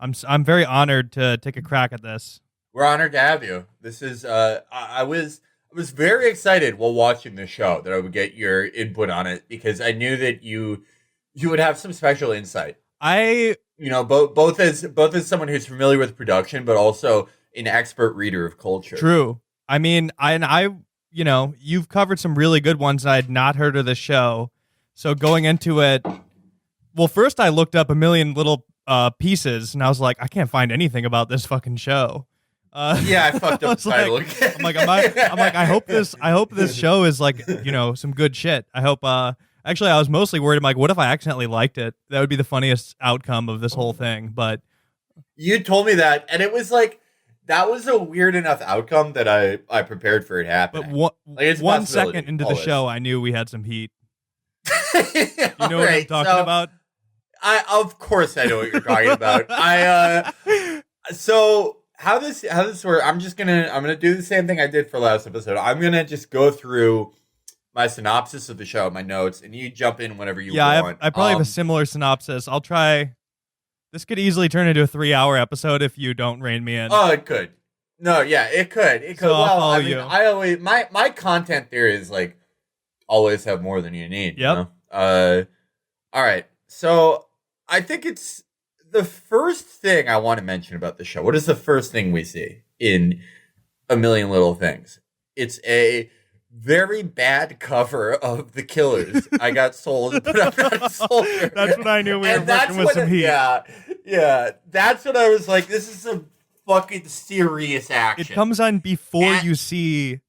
I'm very honored to take a crack at this. We're honored to have you. This is I was very excited while watching the show that I would get your input on it because I knew that you would have some special insight. I Both as someone who's familiar with production, but also an expert reader of culture. True. I mean, you've covered some really good ones, and I had not heard of the show. So going into it, well, first I looked up a million little pieces, and I was like, I can't find anything about this fucking show. Yeah, I fucked up the title again. I hope this show is like, some good shit. I hope. Actually, I was mostly worried. I'm like, what if I accidentally liked it? That would be the funniest outcome of this whole thing. But you told me that, and it was like that was a weird enough outcome that I prepared for it happening. But one second into the show, I knew we had some heat. You know what I'm talking about? Of course I know what you're talking about. So how this works? I'm gonna do the same thing I did for last episode. I'm gonna just go through my synopsis of the show, my notes, and you jump in whenever you want. I probably have a similar synopsis. I'll try. This could easily turn into a 3-hour episode if you don't rein me in. Oh, it could. No, yeah, it could. It could. So I'll follow you. I always my content theory is like always have more than you need. Yep. You know? All right. So I think it's the first thing I want to mention about the show. What is the first thing we see in A Million Little Things? It's a very bad cover of The Killers. I got sold, but I'm not a soldier. That's when I knew we were working with some heat. Yeah. That's when I was like, this is some fucking serious action. It comes on before you see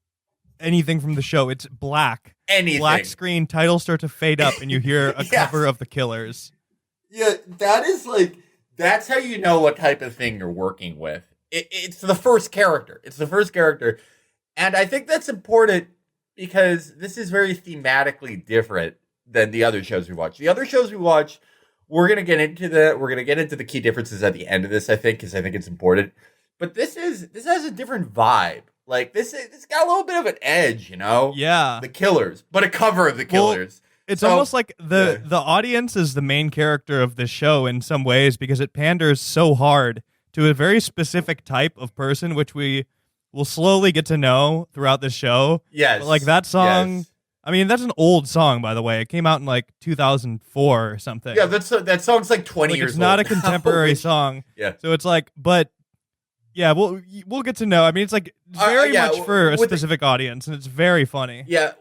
anything from the show. It's black. Anything. Black screen, titles start to fade up, and you hear a cover of The Killers. Yeah, that's how you know what type of thing you're working with. It's the first character. And I think that's important because this is very thematically different than the other shows we watch. The other shows we watch, we're going to get into the key differences at the end of this, I think, because I think it's important. But this has a different vibe. Like it's got a little bit of an edge, you know? Yeah. The Killers, but a cover of The Killers. It's almost like the audience is the main character of this show in some ways because it panders so hard to a very specific type of person, which we will slowly get to know throughout the show. Yes. But like that song, yes. I mean, that's an old song, by the way. It came out in like 2004 or something. Yeah, that song's like 20 years old. It's not a contemporary song. Yeah. So it's like, but yeah, we'll get to know. I mean, it's like very much for a specific audience, and it's very funny. Yeah.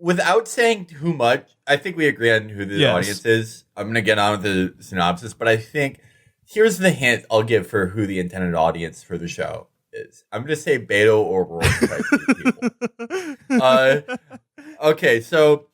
Without saying too much, I think we agree on who the audience is. I'm going to get on with the synopsis, but I think here's the hint I'll give for who the intended audience for the show is. I'm going to say Beto or Roy type people. Okay, so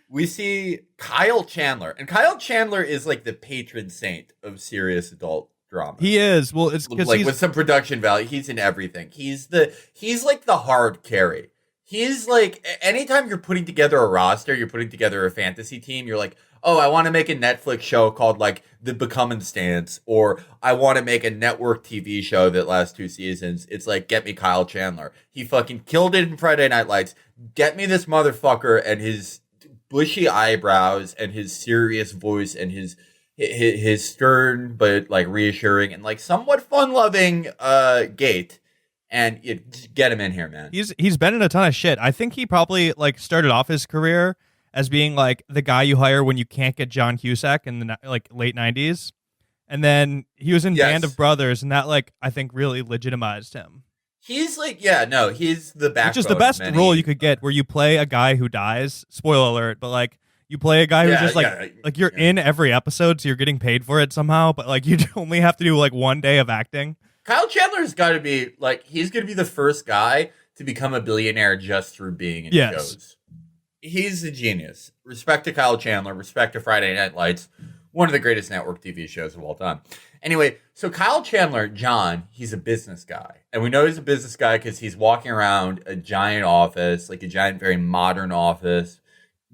we see Kyle Chandler, and Kyle Chandler is like the patron saint of serious adult drama. He is. Well, it's because like with some production value. He's in everything. He's like the hard carry. He's like, anytime you're putting together a roster, you're putting together a fantasy team, you're like, oh, I want to make a Netflix show called like The Becoming Stance, or I want to make a network TV show that lasts 2 seasons. It's like, get me Kyle Chandler. He fucking killed it in Friday Night Lights. Get me this motherfucker and his bushy eyebrows and his serious voice and his stern but like reassuring and like somewhat fun-loving gait. And get him in here, man. He's been in a ton of shit. I think he probably like started off his career as being like the guy you hire when you can't get John Cusack in the like late 90s. And then he was in Band of Brothers, and that like I think really legitimized him. He's like, he's the backbone. Which is the best role you could get, where you play a guy who dies. Spoiler alert, but like you play a guy who's just like you're in every episode, so you're getting paid for it somehow, but like you only have to do like 1 day of acting. Kyle Chandler's got to be like, he's going to be the first guy to become a billionaire just through being in shows. He's a genius. Respect to Kyle Chandler. Respect to Friday Night Lights. One of the greatest network TV shows of all time. Anyway, so Kyle Chandler, John, he's a business guy. And we know he's a business guy because he's walking around a giant office, like a giant, very modern office,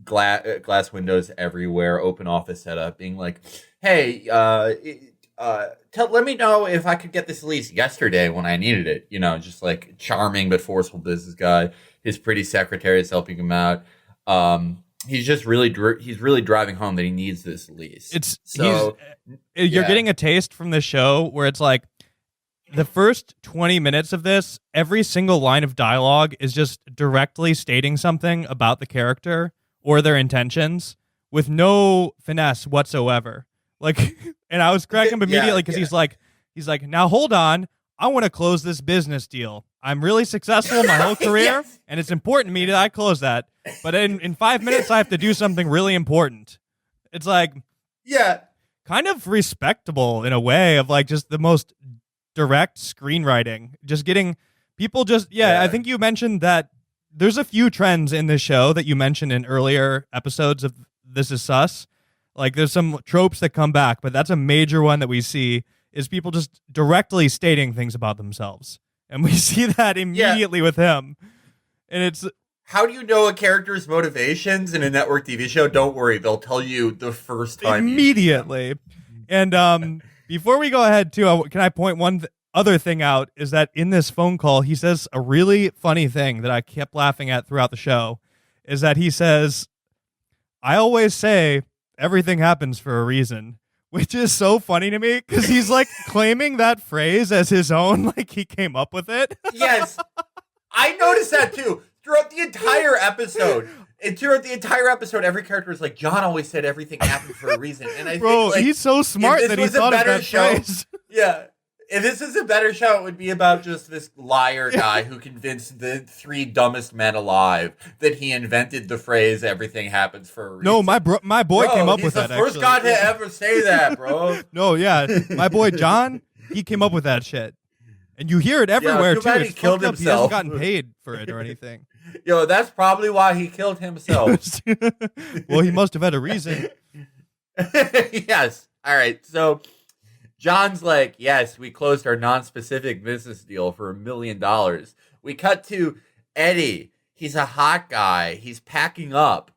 glass windows everywhere, open office setup, being like, hey, let me know if I could get this lease yesterday when I needed it. You know, just like charming but forceful business guy. His pretty secretary is helping him out. he's just really he's really driving home that he needs this lease. You're getting a taste from the show where it's like the first 20 minutes of this, every single line of dialogue is just directly stating something about the character or their intentions with no finesse whatsoever. Like, and I was cracking him immediately because he's like, now hold on, I want to close this business deal. I'm really successful my whole career, Yes. and it's important to me that I close that. But in 5 minutes, I have to do something really important. It's like, kind of respectable in a way of like just the most direct screenwriting. Just getting people I think you mentioned that there's a few trends in this show that you mentioned in earlier episodes of This Is Sus. Like there's some tropes that come back, but that's a major one that we see is people just directly stating things about themselves. And we see that immediately with him. And it's... How do you know a character's motivations in a network TV show? Don't worry, they'll tell you the first time. Immediately. And before we go ahead, too, can I point one other thing out is that in this phone call, he says a really funny thing that I kept laughing at throughout the show, is that he says, I always say everything happens for a reason. Which is so funny to me because he's like claiming that phrase as his own, like he came up with it. Yes. I noticed that too. Throughout the entire episode. Every character is like, John always said everything happened for a reason. And I think, like, he's so smart that he thought of that phrase. Yeah. If this is a better show, it would be about just this liar guy who convinced the 3 dumbest men alive that he invented the phrase "everything happens for a reason." No, my boy came up with that. He's the first guy to ever say that, bro. No, yeah, my boy John, he came up with that shit, and you hear it everywhere too. He killed himself. He hasn't gotten paid for it or anything. Yo, that's probably why he killed himself. Well, he must have had a reason. Yes. All right. So John's like, yes, we closed our non-specific business deal for $1 million. We cut to Eddie. He's a hot guy. He's packing up.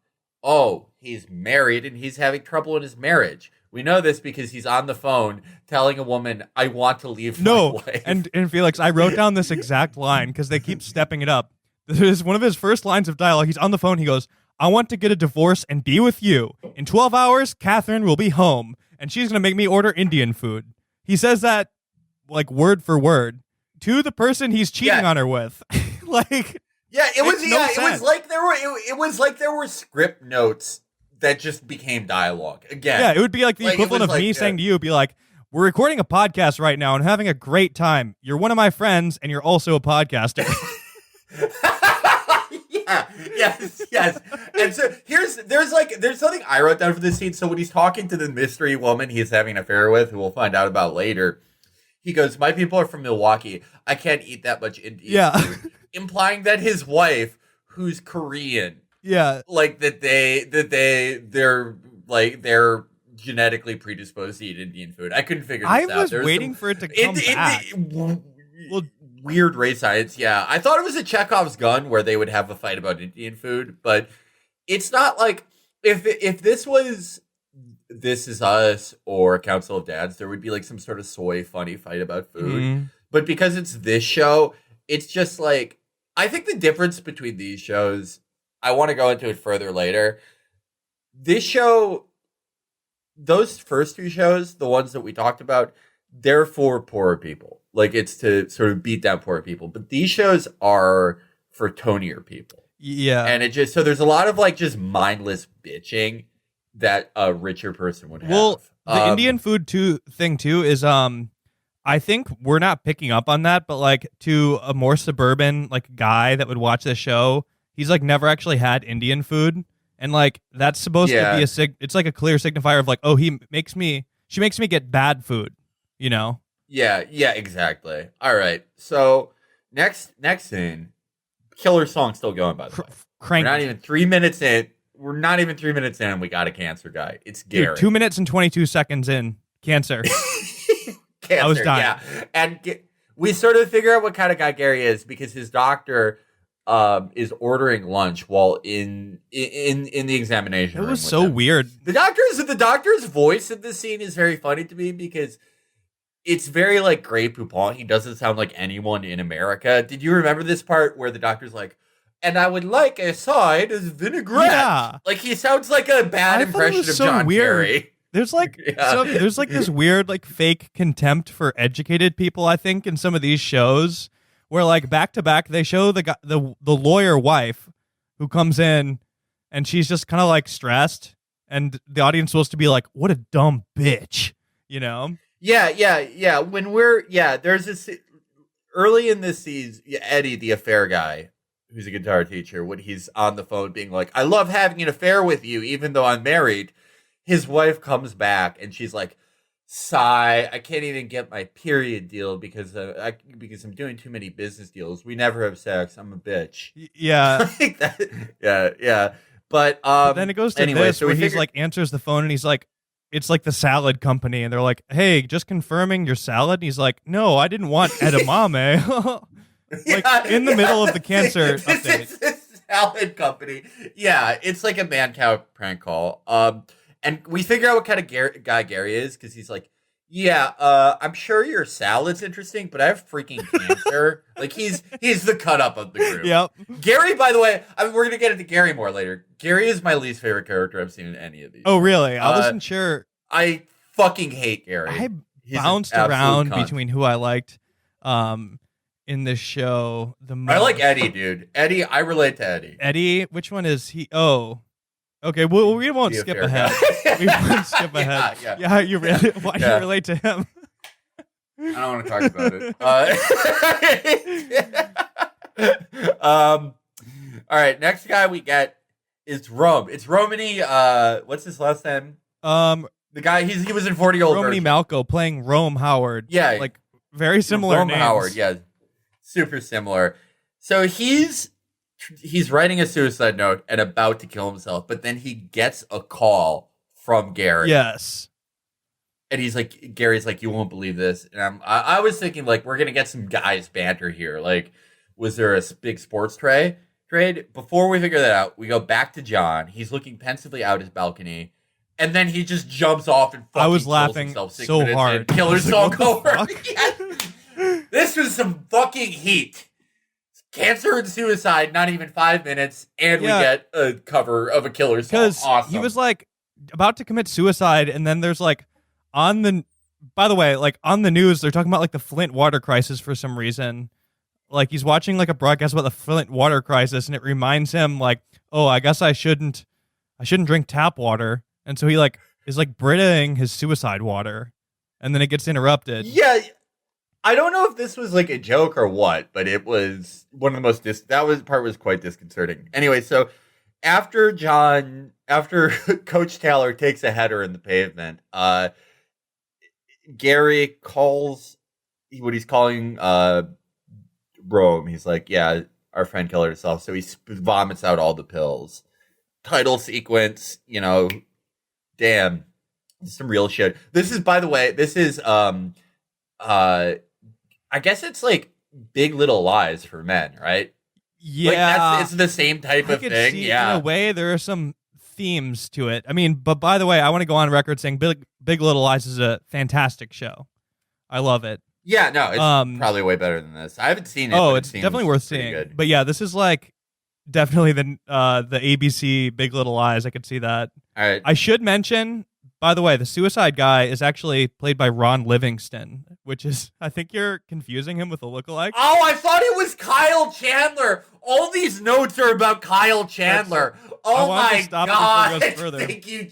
Oh, he's married and he's having trouble in his marriage. We know this because he's on the phone telling a woman, I want to leave my wife. And Felix, I wrote down this exact line because they keep stepping it up. This is one of his first lines of dialogue. He's on the phone. He goes, I want to get a divorce and be with you. In 12 hours, Catherine will be home, and she's going to make me order Indian food. He says that, like, word for word to the person he's cheating on her with. Like, it was like there were script notes that just became dialogue again. Yeah, it would be like the equivalent of me saying to you, be like, we're recording a podcast right now and having a great time. You're one of my friends, and you're also a podcaster. Yes. And so there's something I wrote down for this scene. So when he's talking to the mystery woman he's having an affair with, who we'll find out about later, he goes, my people are from Milwaukee. I can't eat that much Indian food. Implying that his wife, who's Korean, like they're genetically predisposed to eat Indian food. I couldn't figure this out. I was waiting for it to come back. Weird race science, yeah. I thought it was a Chekhov's gun where they would have a fight about Indian food, but it's not like if this was This Is Us or Council of Dads, there would be like some sort of soy funny fight about food. Mm-hmm. But because it's this show, it's just like, I think the difference between these shows, I want to go into it further later. This show, those first 2 shows, the ones that we talked about, they're for poorer people. Like, it's to sort of beat down poor people. But these shows are for tonier people. Yeah. And it just, so there's a lot of like just mindless bitching that a richer person would have. Well, the Indian food thing too is, I think we're not picking up on that, but like to a more suburban like guy that would watch this show, he's like never actually had Indian food. And like, that's supposed to be it's like a clear signifier of like, oh, she makes me get bad food, you know? Yeah, exactly. All right. So next scene, killer song still going, by the way. Crank. We're not even 3 minutes in. And we got a cancer guy. It's Gary. Dude, 2 minutes and 22 seconds in, cancer. I was dying. Yeah. And we sort of figure out what kind of guy Gary is because his doctor is ordering lunch while in the examination room. It was so weird. The doctor's voice in this scene is very funny to me because it's very like Grey Poupon. He doesn't sound like anyone in America. Did you remember this part where the doctor's like, and I would like a side of vinaigrette. Yeah. Like he sounds like a bad I thought it impression was of so John weird. Kerry. There's like Yeah. there's like this weird like fake contempt for educated people, I think, in some of these shows where like back to back they show the guy, the lawyer wife who comes in and she's just kind of like stressed, and the audience is supposed to be like, what a dumb bitch, you know? Yeah. There's this early in this season, Eddie, the affair guy, who's a guitar teacher, when he's on the phone being like, I love having an affair with you, even though I'm married. His wife comes back and she's like, sigh, I can't even get my period deal because I'm doing too many business deals. We never have sex. I'm a bitch. Yeah. Like that. Yeah. But then it goes to anyway, this so where we he's figured- like answers the phone and he's like, it's like the salad company, and they're like, hey, just confirming your salad. And he's like, no, I didn't want edamame. Like in the middle of the cancer This update. is a salad company. Yeah, it's like a man cow prank call. And we figure out what kind of guy Gary is because he's like, yeah, I'm sure your salad's interesting, but I have freaking cancer. Like he's the cut up of the group. Yep. Gary, by the way, I mean, we're gonna get into Gary more later. Gary is my least favorite character I've seen in any of these. Oh, really? I wasn't sure. I fucking hate Gary. I He's an bounced absolute around cunt. between who I liked in this show the most. I like Eddie, dude. Eddie, I relate to Eddie. Eddie, which one is he? Oh, okay. Well, we won't The skip affair ahead. guy. We won't skip ahead. Yeah. You really? Why do Yeah. you relate to him? I don't want to talk about it. All right, next guy we get is Rome. It's Romany. What's his last name? The guy he was in 40-Year-Old Romany Virgin. Malco playing Rome Howard. Yeah. like very similar Rome names. Howard. Yeah, super similar. So he's writing a suicide note and about to kill himself, but then he gets a call from Gary. Yes. And he's like, Gary's like, you won't believe this. And I was thinking, like, we're going to get some guys banter here. Like, was there a big sports trade? Before we figure that out, we go back to John. He's looking pensively out his balcony. And then he just jumps off and fucking I was kills laughing himself 6 so minutes hard. in. Killer's I was like, song what the over. fuck? Yeah. This was some fucking heat. Cancer and suicide, not even 5 minutes. And Yeah. we get a cover of a Killer's song. Because Awesome. he was like about to commit suicide, and then there's like by the way, like on the news, they're talking about like the Flint water crisis for some reason. Like he's watching like a broadcast about the Flint water crisis, and it reminds him like, oh, I guess I shouldn't drink tap water, and so he like is like Britaing his suicide water, and then it gets interrupted. Yeah, I don't know if this was like a joke or what, but it was one of the most part was quite disconcerting. Anyway, so after Coach Taylor takes a header in the pavement, Gary calls what he's calling Rome. He's like, yeah, our friend killed herself. So he vomits out all the pills. Title sequence, damn, some real shit. This is, by the way, I guess it's like Big Little Lies for men, right? Yeah, Like it's the same type I of could thing. see, Yeah. in a way, there are some themes to it. I mean, but by the way, I want to go on record saying Big Little Lies is a fantastic show. I love it. Yeah, no, it's probably way better than this. I haven't seen it. Oh, but it's it seems definitely worth pretty seeing. good. But yeah, this is like definitely the ABC Big Little Lies. I could see that. All right. I should mention, by the way, the suicide guy is actually played by Ron Livingston, which is, I think you're confusing him with a lookalike. Oh, I thought it was Kyle Chandler. All these notes are about Kyle Chandler. Oh wanted to my stop it god! before it goes further. Thank you.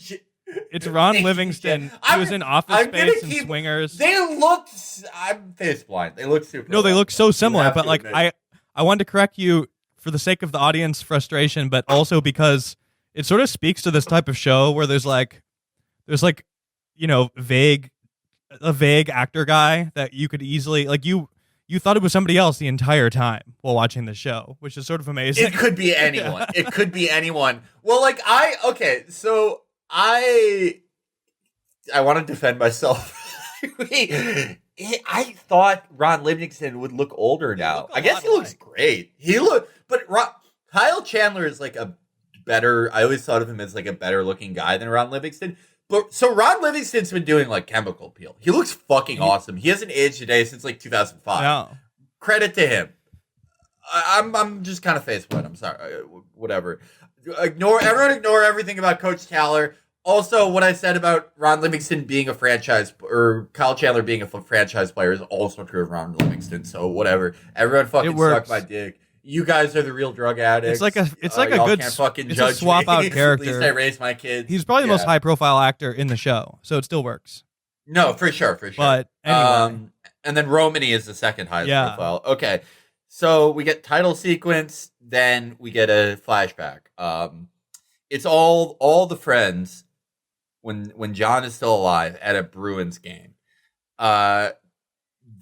It's Ron Thank you, Livingston. Jan. He was in Office I'm gonna Space and keep- Swingers. They looked. I'm face blind. They look super. No, they look so You similar, have but to like admit. I wanted to correct you for the sake of the audience frustration, but also because it sort of speaks to this type of show where there's like a vague actor guy that you could easily like you thought it was somebody else the entire time while watching the show, which is sort of amazing. It could be anyone. It could be anyone. Well, like I want to defend myself. I thought Ron Livingston would look older now. look a I guess lot he looks alike. great. Kyle Chandler is like a better. I always thought of him as like a better looking guy than Ron Livingston. But so Ron Livingston's been doing like chemical peel. He looks fucking awesome. He hasn't aged a day since like 2005. Yeah. Credit to him. I'm just kind of face wet. I'm sorry. Whatever. Ignore everything about Coach Taller. Also, what I said about Ron Livingston being a franchise, or Kyle Chandler being a franchise player, is also true of Ron Livingston. So whatever. Everyone fucking suck my dick. You guys are the real drug addicts. It's like a good can't fucking it's judge a swap me. out character. At least I raised my kids. He's probably the most high profile actor in the show, so it still works. No, for sure. But anyway, and then Romany is the second highest profile. Okay, so we get title sequence, then we get a flashback. It's all the friends when John is still alive at a Bruins game.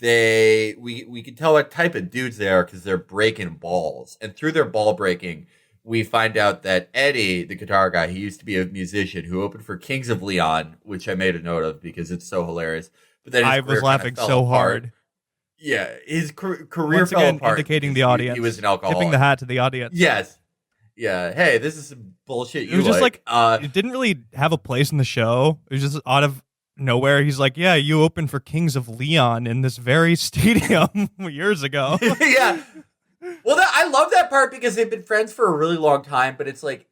We can tell what type of dudes they are because they're breaking balls, and through their ball breaking, we find out that Eddie, the guitar guy, he used to be a musician who opened for Kings of Leon, which I made a note of because it's so hilarious. But then I was laughing so hard. Yeah, his career Once fell again, apart. Indicating the audience. He was an alcoholic. Tipping the hat to the audience. Yes. Yeah. Hey, this is some bullshit. It was just like it didn't really have a place in the show. It was just out of nowhere. He's like, yeah, you opened for Kings of Leon in this very stadium years ago. Yeah. Well, I love that part because they've been friends for a really long time, but it's like,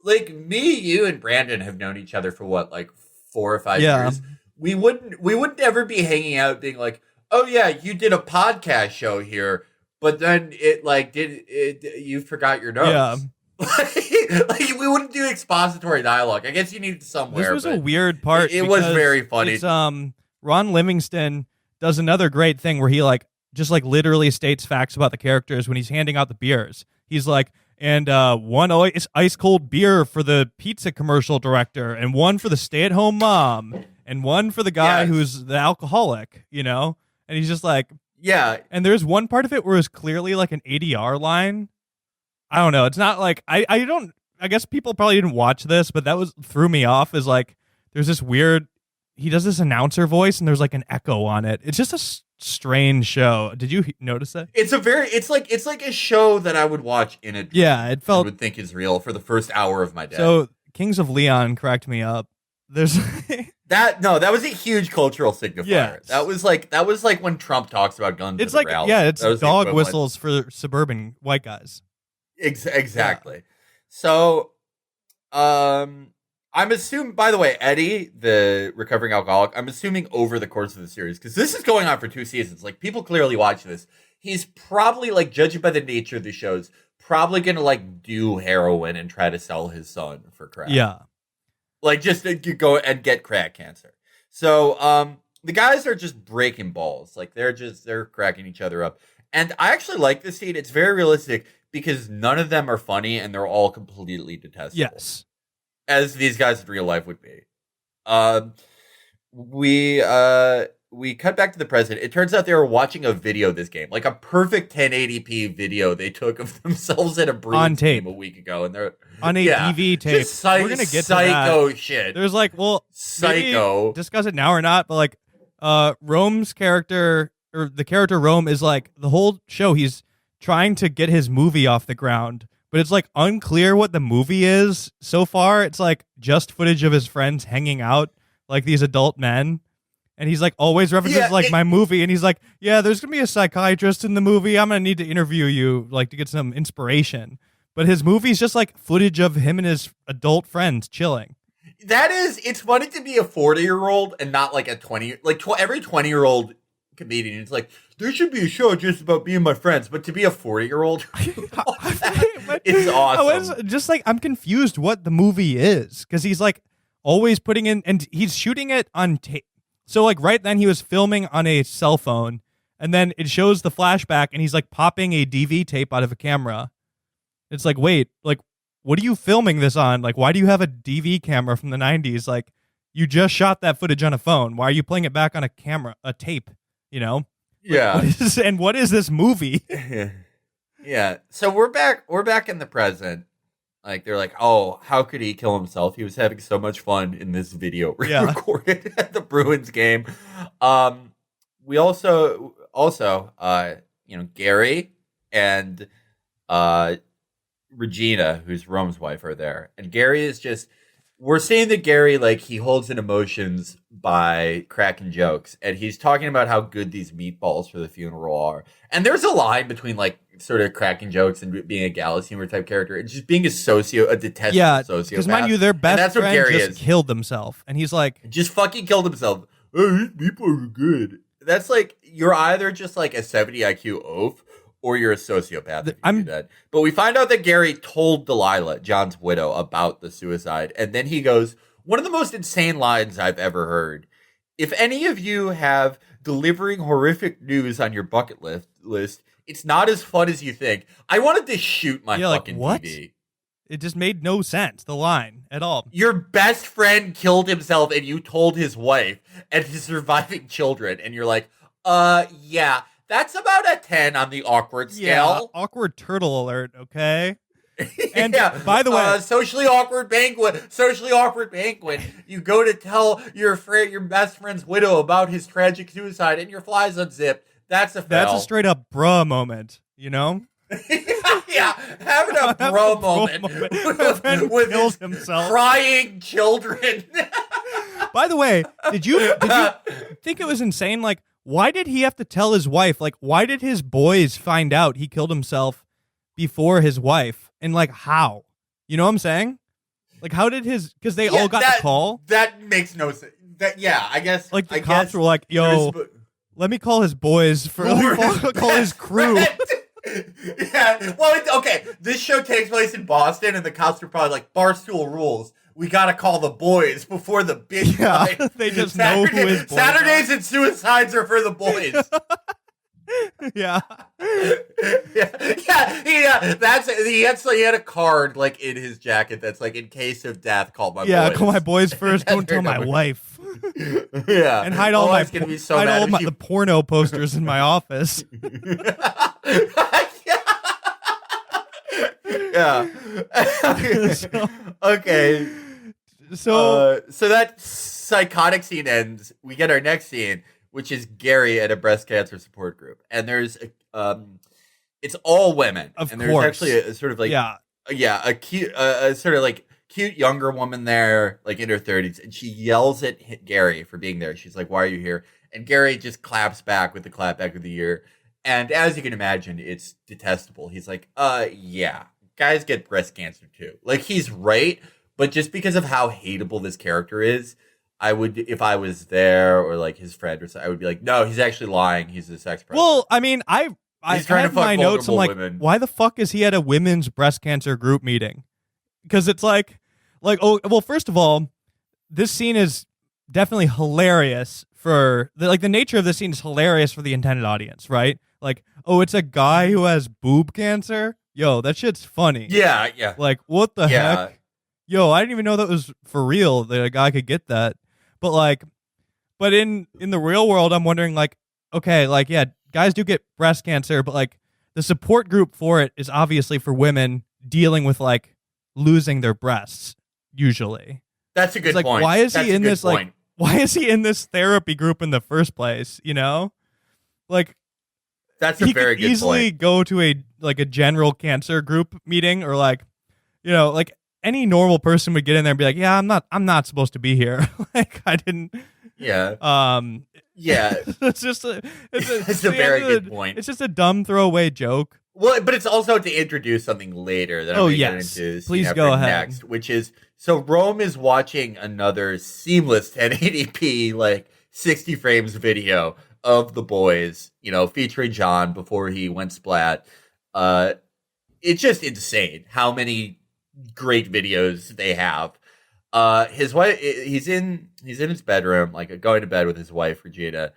like me, you, and Brandon have known each other for what, like 4 or 5 years. We wouldn't ever be hanging out being like, oh yeah, you did a podcast show here, but then you forgot your notes. Yeah. like we wouldn't do expository dialogue. I guess you needed somewhere. This was a weird part. It was very funny. It's, Ron Livingston does another great thing where he just literally states facts about the characters when he's handing out the beers. He's like, and one ice cold beer for the pizza commercial director, and one for the stay-at-home mom, and one for the guy who's the alcoholic, And he's just like, yeah. And there's one part of it where it's clearly like an ADR line. I don't know. It's not like I guess people probably didn't watch this, but that threw me off. Is like there's this weird. He does this announcer voice, and there's like an echo on it. It's just a strange show. Did you notice that? It's like a show that I would watch in a it felt I would think is real for the first hour of my day. So Kings of Leon cracked me up. There's that was a huge cultural signifier. Yes. That was like when Trump talks about guns. It's like it's dog whistles for suburban white guys. Exactly. Yeah. So, I'm assuming, by the way, Eddie, the recovering alcoholic, I'm assuming over the course of the series, because this is going on for 2 seasons. Like, people clearly watch this. He's probably, like, judging by the nature of the shows, probably going to, like, do heroin and try to sell his son for crack. Yeah. Like, just to go and get crack cancer. So, the guys are just breaking balls. Like, they're cracking each other up. And I actually like this scene. It's very realistic because none of them are funny and they're all completely detestable. Yes. As these guys in real life would be. We cut back to the present. It turns out they were watching a video of this game, like a perfect 1080p video they took of themselves at a Bruins game a week ago, and they're on a DV tape. We're gonna get psycho shit. There's psycho. Discuss it now or not, but Rome's character, or the character Rome, is like the whole show he's trying to get his movie off the ground. But it's like unclear what the movie is so far. It's like just footage of his friends hanging out like these adult men. And he's like always references my movie. And he's like, yeah, there's going to be a psychiatrist in the movie. I'm going to need to interview you like to get some inspiration. But his movie's just like footage of him and his adult friends chilling. It's funny to be a 40-year-old and not like a 20, every 20-year-old comedian. It's like, there should be a show just about being my friends, but to be a 40-year-old, it's awesome. I'm confused what the movie is because he's like always putting in, and he's shooting it on tape. So like right then he was filming on a cell phone, and then it shows the flashback, and he's like popping a DV tape out of a camera. It's like, wait, like what are you filming this on? Like, why do you have a DV camera from the 90s? Like, you just shot that footage on a phone. Why are you playing it back on a tape? Yeah. What is this movie? Yeah. So we're back in the present. Like, they're like, oh, how could he kill himself? He was having so much fun in this video recorded at the Bruins game. We also, Gary and Regina, who's Rome's wife, are there. And Gary is just, we're seeing that Gary, like, he holds in emotions by cracking jokes. And he's talking about how good these meatballs for the funeral are. And there's a line between, like, sort of cracking jokes and being a gallows humor type character, and just being a detestable Yeah, sociopath. because mind you, their best that's what friend Gary just is. killed himself, and he's like, Just fucking killed himself. Oh, these people are good. That's like, you're either just like a 70 IQ oaf, or you're a sociopath if you do that. But we find out that Gary told Delilah, John's widow, about the suicide, and then he goes, one of the most insane lines I've ever heard. If any of you have delivering horrific news on your bucket list, it's not as fun as you think. I wanted to shoot my fucking what? TV. It just made no sense, the line, at all. Your best friend killed himself and you told his wife and his surviving children, and you're like, yeah, that's about a 10 on the awkward scale. Yeah, awkward turtle alert, okay? And yeah. by the way, socially awkward banquet. You go to tell your best friend's widow about his tragic suicide, and your fly's unzipped. That's a fail. That's a straight up bruh moment, you know? Yeah, having a bro moment with his himself. Crying children. By the way, did you think it was insane? Like, why did he have to tell his wife? Like, why did his boys find out he killed himself before his wife? And like, how? You know what I'm saying? Like, how did because they all got the call? That makes no sense. I guess. Like, the cops were like, yo, let me call his boys let me call his crew. Yeah, well, okay, this show takes place in Boston, and the cops are probably like, Barstool rules. We gotta call the boys before the big night. They just know who his boys Saturdays and suicides are for the boys. Yeah. He had a card like in his jacket that's like, in case of death, call my boys. Yeah, call my boys first. Don't tell my wife. Yeah, and hide all the porno posters in my office. Yeah. Okay. So that psychotic scene ends. We get our next scene, which is Gary at a breast cancer support group, and there's it's all women, and there's actually a sort of like a cute sort of like cute younger woman there, like in her 30s, and she yells at Gary for being there. She's like, "Why are you here?" And Gary just claps back with the clap back of the year. And as you can imagine, it's detestable. He's like, yeah, guys get breast cancer too. Like, he's right, but just because of how hateable this character is, I would, if I was there or like his friend or something, I would be like, no, he's actually lying. He's a sex predator. Well, I mean, I had my notes. I'm like, women. Why the fuck is he at a women's breast cancer group meeting? Because it's like, oh, well, first of all, this scene is definitely hilarious for the nature of this scene is hilarious for the intended audience, right? Like, oh, it's a guy who has boob cancer. Yo, that shit's funny. Yeah, yeah. Like, what the heck? Yo, I didn't even know that was for real, that a guy could get that. But in the real world, I'm wondering, like, okay, like, yeah, guys do get breast cancer, but like the support group for it is obviously for women dealing with like losing their breasts, usually. That's a good point. Why is he in this like? Why is he in this therapy group in the first place? You know, like. That's a very good point. He could easily go to a general cancer group meeting, or like, you know, like any normal person would get in there and be like, yeah, I'm not supposed to be here. Like, I didn't. Yeah. Yeah. It's a very good point. It's just a dumb throwaway joke. Well, but it's also to introduce something later that I'm going to get into. Please go ahead. Next, which is, so Rome is watching another seamless 1080p, like 60 frames video of the boys, you know, featuring John before he went splat. It's just insane how many great videos they have. His wife, he's in his bedroom, like going to bed with his wife Regina,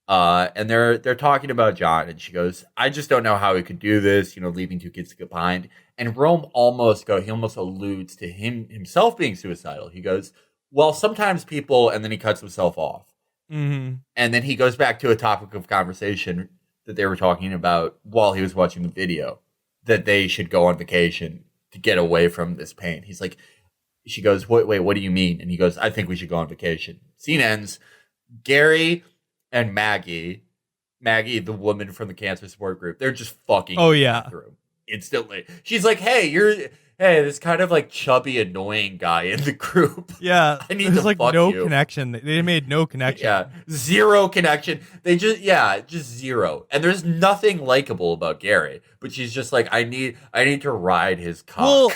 and they're talking about John, and she goes, "I just don't know how he could do this, you know, leaving two kids behind." And Rome almost alludes to himself being suicidal. He goes, "Well, sometimes people," and then he cuts himself off. Mm-hmm. And then he goes back to a topic of conversation that they were talking about while he was watching the video, that they should go on vacation to get away from this pain. He's like, she goes, wait, what do you mean? And he goes, I think we should go on vacation. Scene ends. Gary and Maggie, the woman from the cancer support group, they're just fucking. Oh, yeah. Through. instantly. She's like, hey, this kind of like chubby, annoying guy in the group. Yeah, I need there's to like fuck no you. connection. They made no connection. Yeah, zero connection. Just zero. And there's nothing likable about Gary. But she's just like, I need to ride his cock. Well,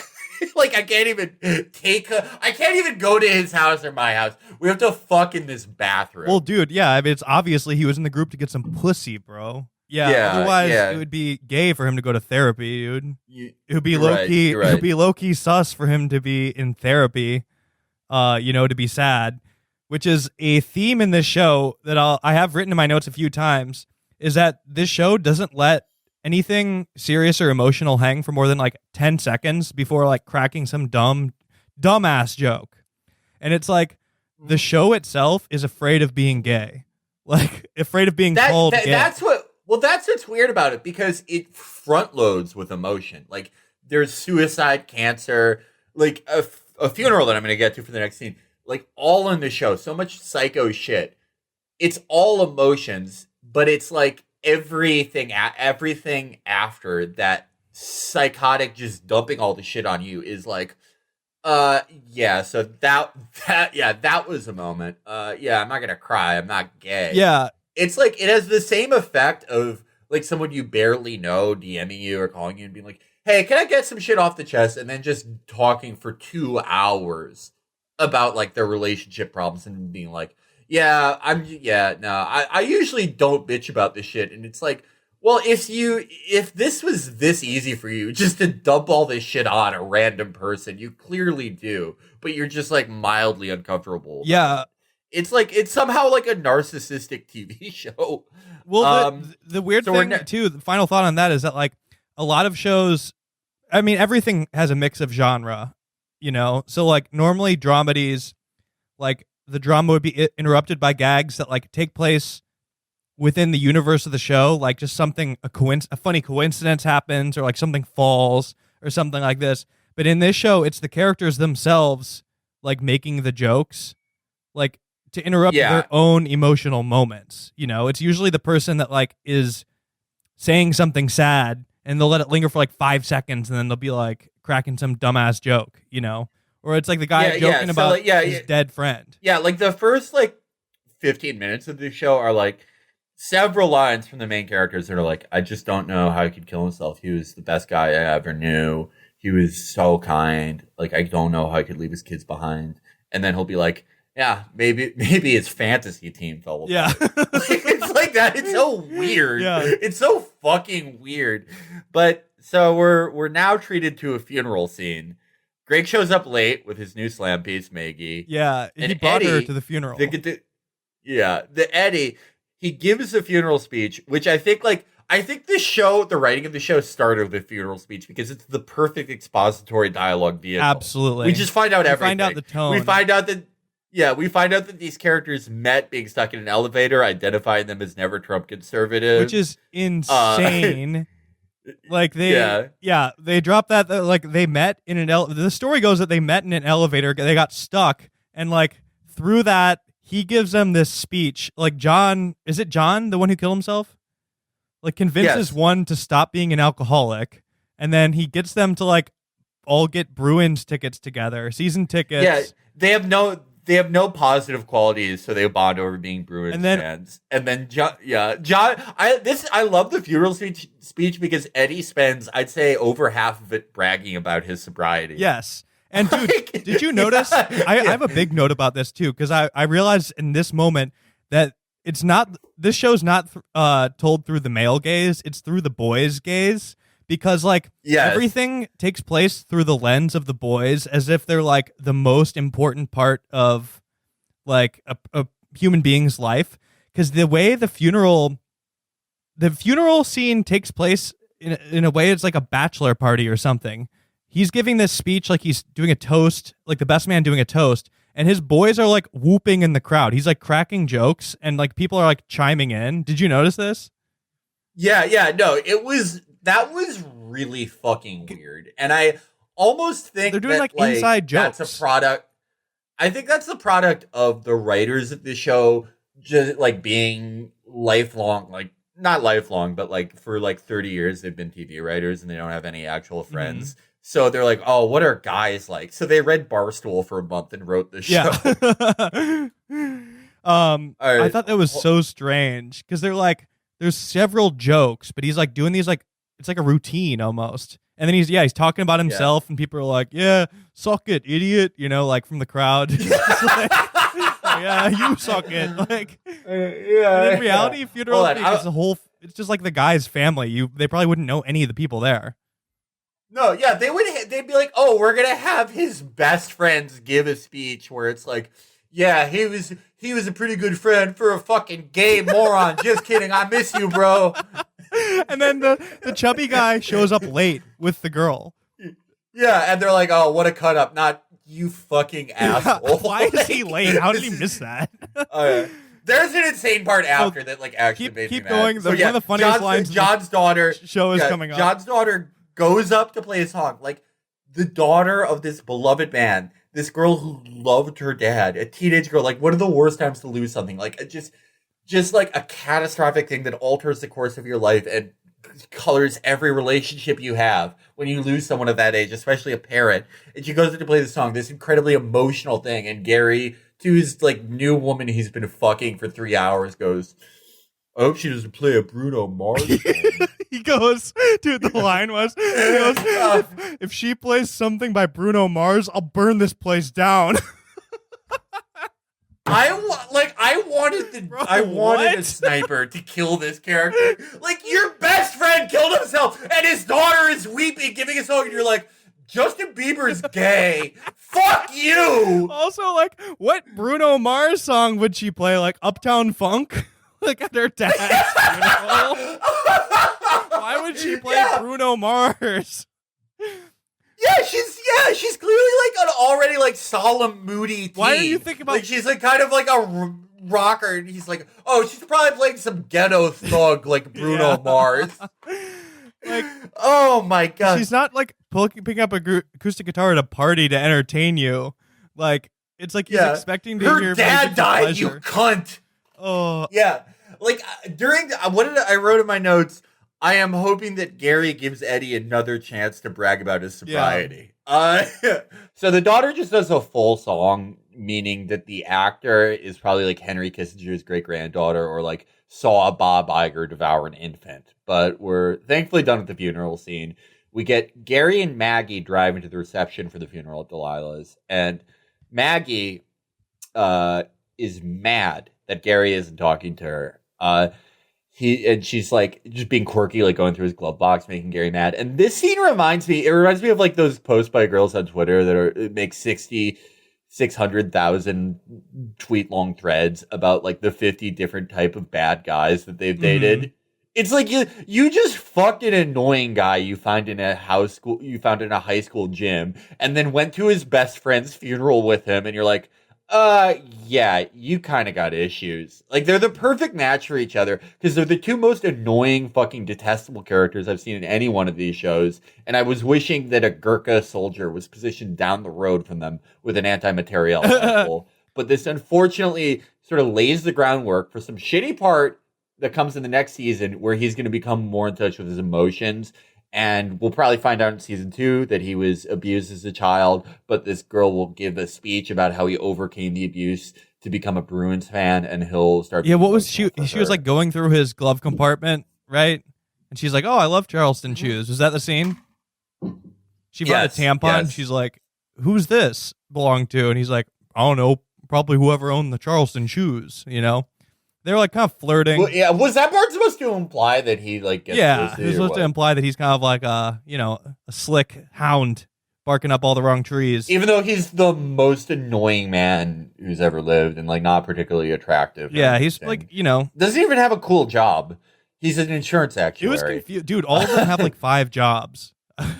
like I can't even go to his house or my house. We have to fuck in this bathroom. well, dude, yeah. I mean, it's obviously he was in the group to get some pussy, bro. Yeah. Otherwise, it would be gay for him to go to therapy, dude. It would be low key. Right. It would be low key sus for him to be in therapy. To be sad, which is a theme in this show that I have written in my notes a few times. Is that this show doesn't let anything serious or emotional hang for more than like 10 seconds before like cracking some dumbass joke, and it's like the show itself is afraid of being gay, like afraid of being called gay. That's what's weird about it, because it front loads with emotion. Like there's suicide, cancer, like a funeral that I'm going to get to for the next scene, like all in the show. So much psycho shit. It's all emotions, but it's like everything after that psychotic just dumping all the shit on you is like, so that was a moment. I'm not going to cry. I'm not gay. Yeah. It's like, it has the same effect of like someone you barely know DMing you or calling you and being like, hey, can I get some shit off the chest? And then just talking for 2 hours about like their relationship problems and being like, I usually don't bitch about this shit. And it's like, well, if this was this easy for you just to dump all this shit on a random person, you clearly do, but you're just like mildly uncomfortable. Yeah. It's like, it's somehow like a narcissistic TV show. Well, the weird thing too, the final thought on that is that like a lot of shows, I mean, everything has a mix of genre, so like normally dramedies, like the drama would be interrupted by gags that like take place within the universe of the show, like just something, a funny coincidence happens or like something falls or something like this. But in this show, it's the characters themselves like making the jokes, like to interrupt their own emotional moments. It's usually the person that like is saying something sad and they'll let it linger for like 5 seconds and then they'll be like cracking some dumbass joke, or it's like the guy joking about his dead friend. Yeah, like the first like 15 minutes of the show are like several lines from the main characters that are like, I just don't know how he could kill himself. He was the best guy I ever knew. He was so kind. Like, I don't know how he could leave his kids behind. And then he'll be like, yeah, maybe his fantasy team fell apart. Yeah. It's like that. It's so weird. Yeah. It's so fucking weird. But so we're now treated to a funeral scene. Greg shows up late with his new slam piece, Maggie. Yeah, he brought her to the funeral. The Eddie, he gives a funeral speech, which I think the writing of the show started with a funeral speech because it's the perfect expository dialogue vehicle. Absolutely. We just find out everything. Find out the tone. We find out that these characters met being stuck in an elevator, identifying them as never Trump conservative. Which is insane. Like they dropped that, like they met in an the story goes that they met in an elevator, they got stuck, and like through that he gives them this speech. Like is it John, the one who killed himself? Like convinces one to stop being an alcoholic, and then he gets them to like all get Bruins tickets together, season tickets. Yeah, they have no positive qualities, so they bond over being Bruins fans. And then John, I love the funeral speech because Eddie spends, I'd say, over half of it bragging about his sobriety. Yes. And dude, did you notice? I have a big note about this too, because I realized in this moment that this show's not told through the male gaze, it's through the boys' gaze. Because like everything takes place through the lens of the boys, as if they're like the most important part of like a human being's life. Because the way the funeral scene takes place in a way, it's like a bachelor party or something. He's giving this speech like he's doing a toast, like the best man doing a toast, and his boys are like whooping in the crowd. He's like cracking jokes, and like people are like chiming in. Did you notice this? No, that was really fucking weird. And I almost think they're doing like inside jokes. That's a product. I think that's the product of the writers of the show just like being lifelong, like not lifelong, but like for like 30 years they've been TV writers and they don't have any actual friends. So they're like, oh, what are guys like? So they read Barstool for a month and wrote the show. I thought that was so strange because they're like, there's several jokes, but he's like doing these like it's like a routine almost. And then he's talking about himself, and people are like, "Yeah, suck it, idiot," like from the crowd. Like, yeah, you suck it. Like, in reality, Funeral is it's just like the guy's family. They probably wouldn't know any of the people there. No, yeah, they'd be like, "Oh, we're gonna have his best friends give a speech where it's like, yeah, he was a pretty good friend for a fucking gay moron. Just kidding, I miss you, bro." And then the chubby guy shows up late with the girl. Yeah, and they're like, "Oh, what a cut up!" Not you, fucking asshole. Why is he late? How did he miss that? There's an insane part after that, like actually made me mad. Keep going. One of the funniest lines. John's daughter show is coming up. John's daughter goes up to play a song. Like the daughter of this beloved man, this girl who loved her dad, a teenage girl. Like one of the worst times to lose something. Like just like a catastrophic thing that alters the course of your life and colors every relationship you have when you lose someone of that age, especially a parent. And she goes in to play the song, this incredibly emotional thing. And Gary, to his like new woman he's been fucking for 3 hours, goes, "I hope she doesn't play a Bruno Mars song." He goes, dude, the line was, he goes, if she plays something by Bruno Mars, I'll burn this place down. I wanted a sniper to kill this character. Like, your best friend killed himself, and his daughter is weeping, giving a song, and you're like, Justin Bieber's gay. Fuck you. Also, like, what Bruno Mars song would she play? Like Uptown Funk? Like at her dad's funeral? Why would she play Bruno Mars? She's clearly like an already like solemn, moody teen. Why are you thinking about? Like she's like kind of like a rocker, and he's like, oh, she's probably playing some ghetto thug like Bruno Mars. Like, oh my god, she's not like picking up a acoustic guitar at a party to entertain you. Like it's like he's expecting to hear. Her dad died, you cunt. Oh yeah, like I wrote in my notes. I am hoping that Gary gives Eddie another chance to brag about his sobriety. So the daughter just does a full song, meaning that the actor is probably like Henry Kissinger's great-granddaughter or like saw Bob Iger devour an infant. But we're thankfully done with the funeral scene. We get Gary and Maggie driving to the reception for the funeral at Delilah's. And Maggie is mad that Gary isn't talking to her. She's like just being quirky, like going through his glove box, making Gary mad. And this scene reminds me of like those posts by girls on Twitter that make 600,000 tweet long threads about like the 50 different type of bad guys that they've dated. It's like you just fucked an annoying guy you found in a high school gym and then went to his best friend's funeral with him, and you're like, yeah, you kind of got issues. Like, they're the perfect match for each other because they're the two most annoying, fucking detestable characters I've seen in any one of these shows. And I was wishing that a Gurkha soldier was positioned down the road from them with an anti-material rifle. But this unfortunately sort of lays the groundwork for some shitty part that comes in the next season where he's going to become more in touch with his emotions. And we'll probably find out in season 2 that he was abused as a child, but this girl will give a speech about how he overcame the abuse to become a Bruins fan, and he'll start. Yeah, what was she? She was like going through his glove compartment, right? And she's like, "Oh, I love Charleston shoes." Was that the scene? She brought a tampon. Yes. She's like, "Who's this belong to?" And he's like, "I don't know, probably whoever owned the Charleston shoes." You know. They were like kind of flirting. Well, yeah, was that part supposed to imply that he like gets it was supposed to imply that he's kind of like a slick hound barking up all the wrong trees. Even though he's the most annoying man who's ever lived and like not particularly attractive. Yeah, he's like, doesn't even have a cool job. He's an insurance actuary. He was confused. Dude, all of them have like 5 jobs.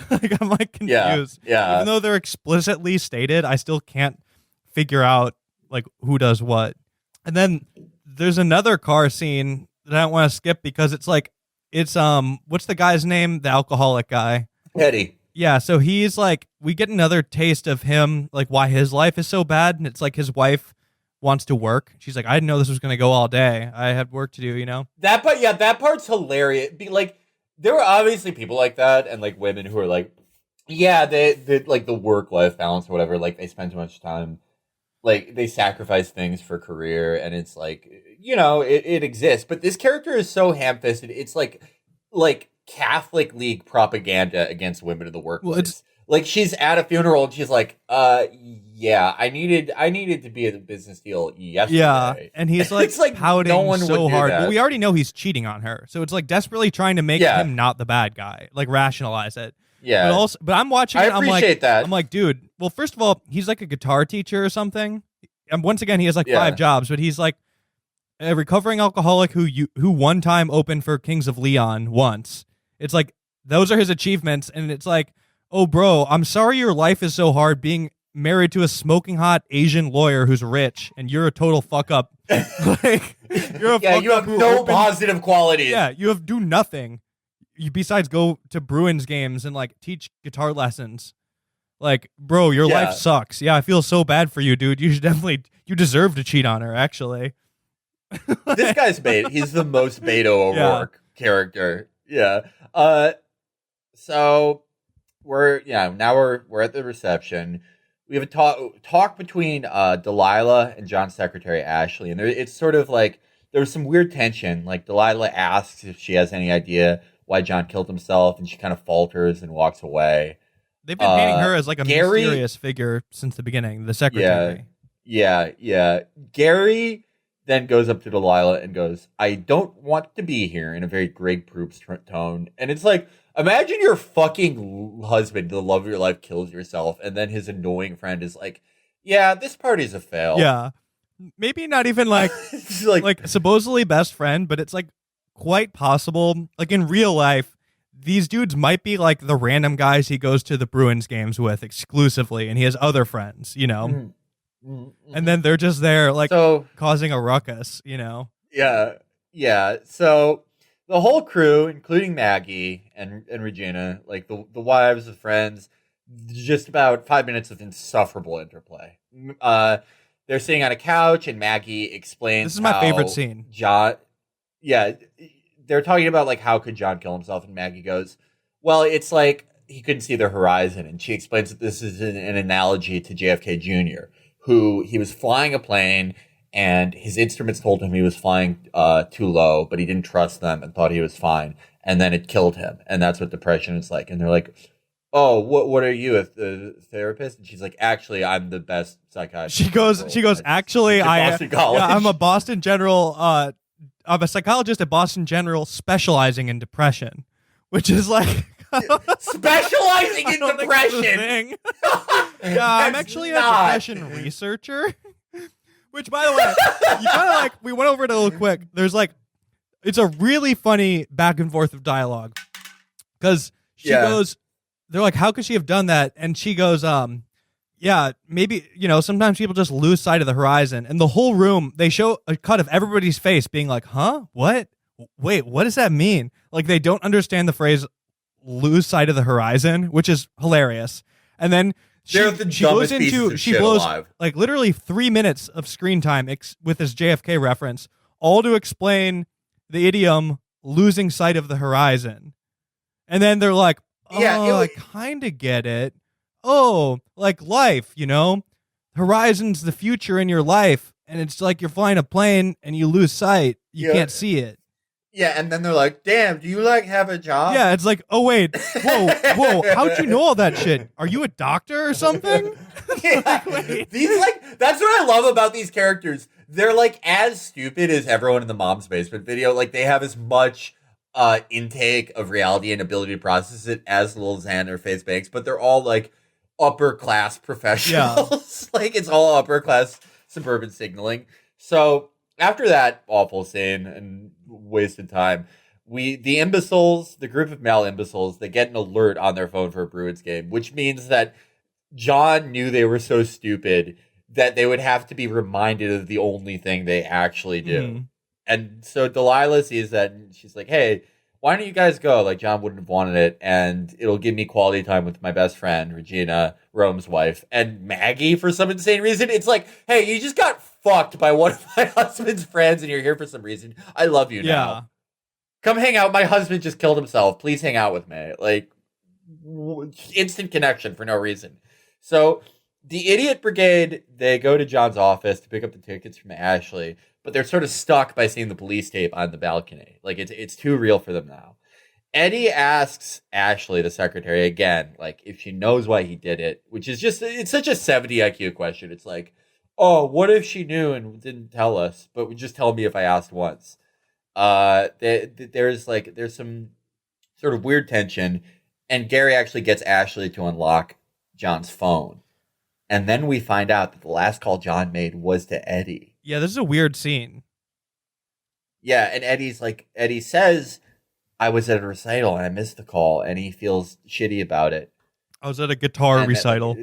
Like I'm like confused. Yeah. Even though they're explicitly stated, I still can't figure out like who does what. And then there's another car scene that I don't want to skip because it's what's the guy's name? The alcoholic guy. Eddie. Yeah, so he's like, we get another taste of him, like why his life is so bad, and it's like his wife wants to work. She's like, I didn't know this was going to go all day. I had work to do, you know? That part, yeah, that part's hilarious. Be like, there were obviously people like that, and like women who are like, yeah, they like the work-life balance or whatever. Like they spend too much time, like they sacrifice things for career, and it's like, you know, it exists. But this character is so ham-fisted. It's like Catholic League propaganda against women in the workplace. Well, it's like she's at a funeral and she's like, yeah, I needed to be at the business deal yesterday. yeah, and he's like, It's like pouting no one would so do hard. that. But we already know he's cheating on her, so it's like desperately trying to make Yeah. him not the bad guy, like rationalize it. Yeah. But I'm watching I it. I'm appreciate that. I'm like, dude. Well, first of all, he's like a guitar teacher or something. And once again, he has like Yeah. 5 jobs, but he's like a recovering alcoholic who one time opened for Kings of Leon once. It's like those are his achievements, and it's like, oh, bro, I'm sorry your life is so hard being married to a smoking hot Asian lawyer who's rich, and you're a total fuck up. Like you're a Yeah, fuck you up have who no opened- positive qualities. Yeah, you have do nothing. You besides go to Bruins games and like teach guitar lessons. Like, bro, your Yeah. life sucks. Yeah, I feel so bad for you, dude. You deserve to cheat on her, actually. This guy's Beto. He's the most Beto O'Rourke character. Yeah. So we're at the reception. We have a talk between Delilah and John's secretary Ashley, and it's sort of like there's some weird tension. Like Delilah asks if she has any idea why John killed himself, and she kind of falters and walks away. They've been painting her as like a Gary- mysterious figure since the beginning, the secretary. Yeah. Gary then goes up to Delilah and goes, I don't want to be here, in a very Greg Proops tone. And it's like, imagine your fucking husband, the love of your life, kills yourself, and then his annoying friend is like, yeah, this party's a fail. Yeah. Maybe not even like It's like supposedly best friend, but it's like quite possible. Like in real life, these dudes might be like the random guys he goes to the Bruins games with exclusively, and he has other friends, you know? And then they're just there like so causing a ruckus, you know? yeah. So the whole crew, including Maggie and Regina, like the wives, the friends, just about 5 minutes of insufferable interplay. They're sitting on a couch, and Maggie explains. This is my how favorite scene. John, yeah, they're talking about like how could John kill himself, and Maggie goes, "Well, it's like he couldn't see the horizon," and she explains that this is an analogy to JFK Jr., who he was flying a plane, and his instruments told him he was flying too low, but he didn't trust them and thought he was fine, and then it killed him, and that's what depression is like. And they're like, oh, what are you, a therapist? And she's like, actually, I'm the best psychiatrist. She goes, actually, I'm a Boston General, I'm a psychologist at Boston General specializing in depression, which is like... Specializing in depression. Yeah, I'm actually a depression researcher. Which, by the way, you kind of like, we went over it a little quick. There's like, it's a really funny back and forth of dialogue. Because she goes, they're like, how could she have done that? And she goes, yeah, maybe, you know, sometimes people just lose sight of the horizon. And the whole room, they show a cut of everybody's face being like, huh? What? Wait, what does that mean? Like, they don't understand the phrase lose sight of the horizon, which is hilarious. And then she goes into, she blows alive. Like literally 3 minutes of screen time with this JFK reference, all to explain the idiom losing sight of the horizon. And then they're like, oh, I kind of get it. Oh, like life, you know, horizon's the future in your life. And it's like you're flying a plane and you lose sight. You can't see it. Yeah, and then they're like, damn, do you like have a job? Yeah, it's like, oh wait, whoa, how'd you know all that shit? Are you a doctor or something? Yeah. These like, that's what I love about these characters. They're like as stupid as everyone in the Mom's Basement video. Like they have as much intake of reality and ability to process it as Lil Xan or Faith Banks, but they're all like upper class professionals. Yeah. Like it's all upper class suburban signaling. So after that awful scene and wasted time, the imbeciles, the group of male imbeciles, they get an alert on their phone for a Bruins game, which means that John knew they were so stupid that they would have to be reminded of the only thing they actually do. Mm. And so Delilah sees that and she's like, hey, why don't you guys go? Like John wouldn't have wanted it, and it'll give me quality time with my best friend, Regina, Rome's wife, and Maggie for some insane reason. It's like, hey, you just got fucked by one of my husband's friends and you're here for some reason, I love you now. Come hang out. My husband just killed himself. Please hang out with me. Like, instant connection for no reason. So the idiot brigade, they go to John's office to pick up the tickets from Ashley, but they're sort of stuck by seeing the police tape on the balcony. Like, it's too real for them now. Eddie asks Ashley, the secretary, again, like, if she knows why he did it, which is just, it's such a 70 IQ question. It's like, oh, what if she knew and didn't tell us, but would just tell me if I asked once? There's some sort of weird tension, and Gary actually gets Ashley to unlock John's phone. And then we find out that the last call John made was to Eddie. Yeah, this is a weird scene. Yeah, and Eddie says, I was at a recital and I missed the call, and he feels shitty about it. I was at a guitar recital.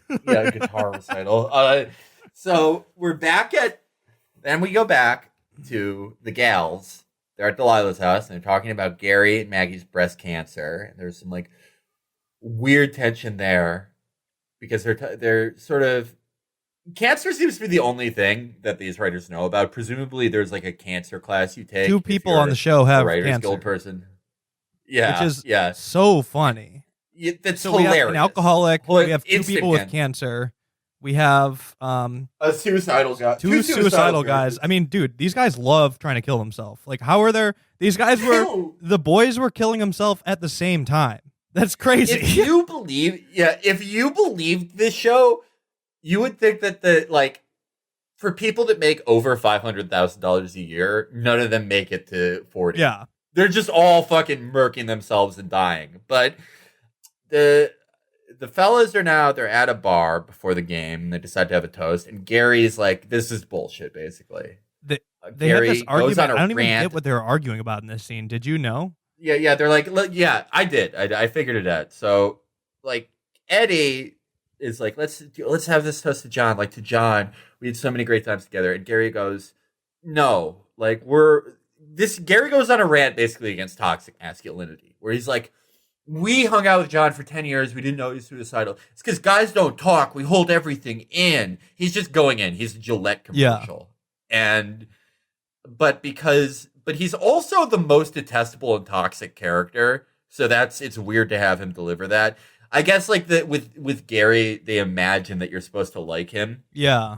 A guitar recital. So we're back then we go back to the gals. They're at Delilah's house and they're talking about Gary and Maggie's breast cancer. And there's some like weird tension there because they're sort of, cancer seems to be the only thing that these writers know about. Presumably, there's like a cancer class you take. 2 people on the show have Writers cancer. Guild person. Yeah, which is so funny. That's so hilarious. We have an alcoholic. We have 2 people with cancer. cancer. We have a suicidal guy. 2 suicidal guys. I mean, dude, these guys love trying to kill themselves. Like, how are there? These guys the boys were killing themselves at the same time. That's crazy. If you believed this show, you would think that for people that make over $500,000 a year, none of them make it to 40. Yeah. They're just all fucking murking themselves and dying. But the fellas they're at a bar before the game and they decide to have a toast. And Gary's like, this is bullshit, basically. They Gary had this argument. goes on a I don't even rant. get what they were arguing about in this scene. Did you know? Yeah. They're like, yeah, I did. I figured it out. So, like, Eddie is like, let's have this toast to John. Like, to John, we had so many great times together. And Gary goes, no, like, Gary goes on a rant basically against toxic masculinity, where he's like, we hung out with John for 10 years. We didn't know he was suicidal. It's because guys don't talk. We hold everything in. He's just going in. He's a Gillette commercial. Yeah. But he's also the most detestable and toxic character. So it's weird to have him deliver that. I guess like with Gary, they imagine that you're supposed to like him. Yeah.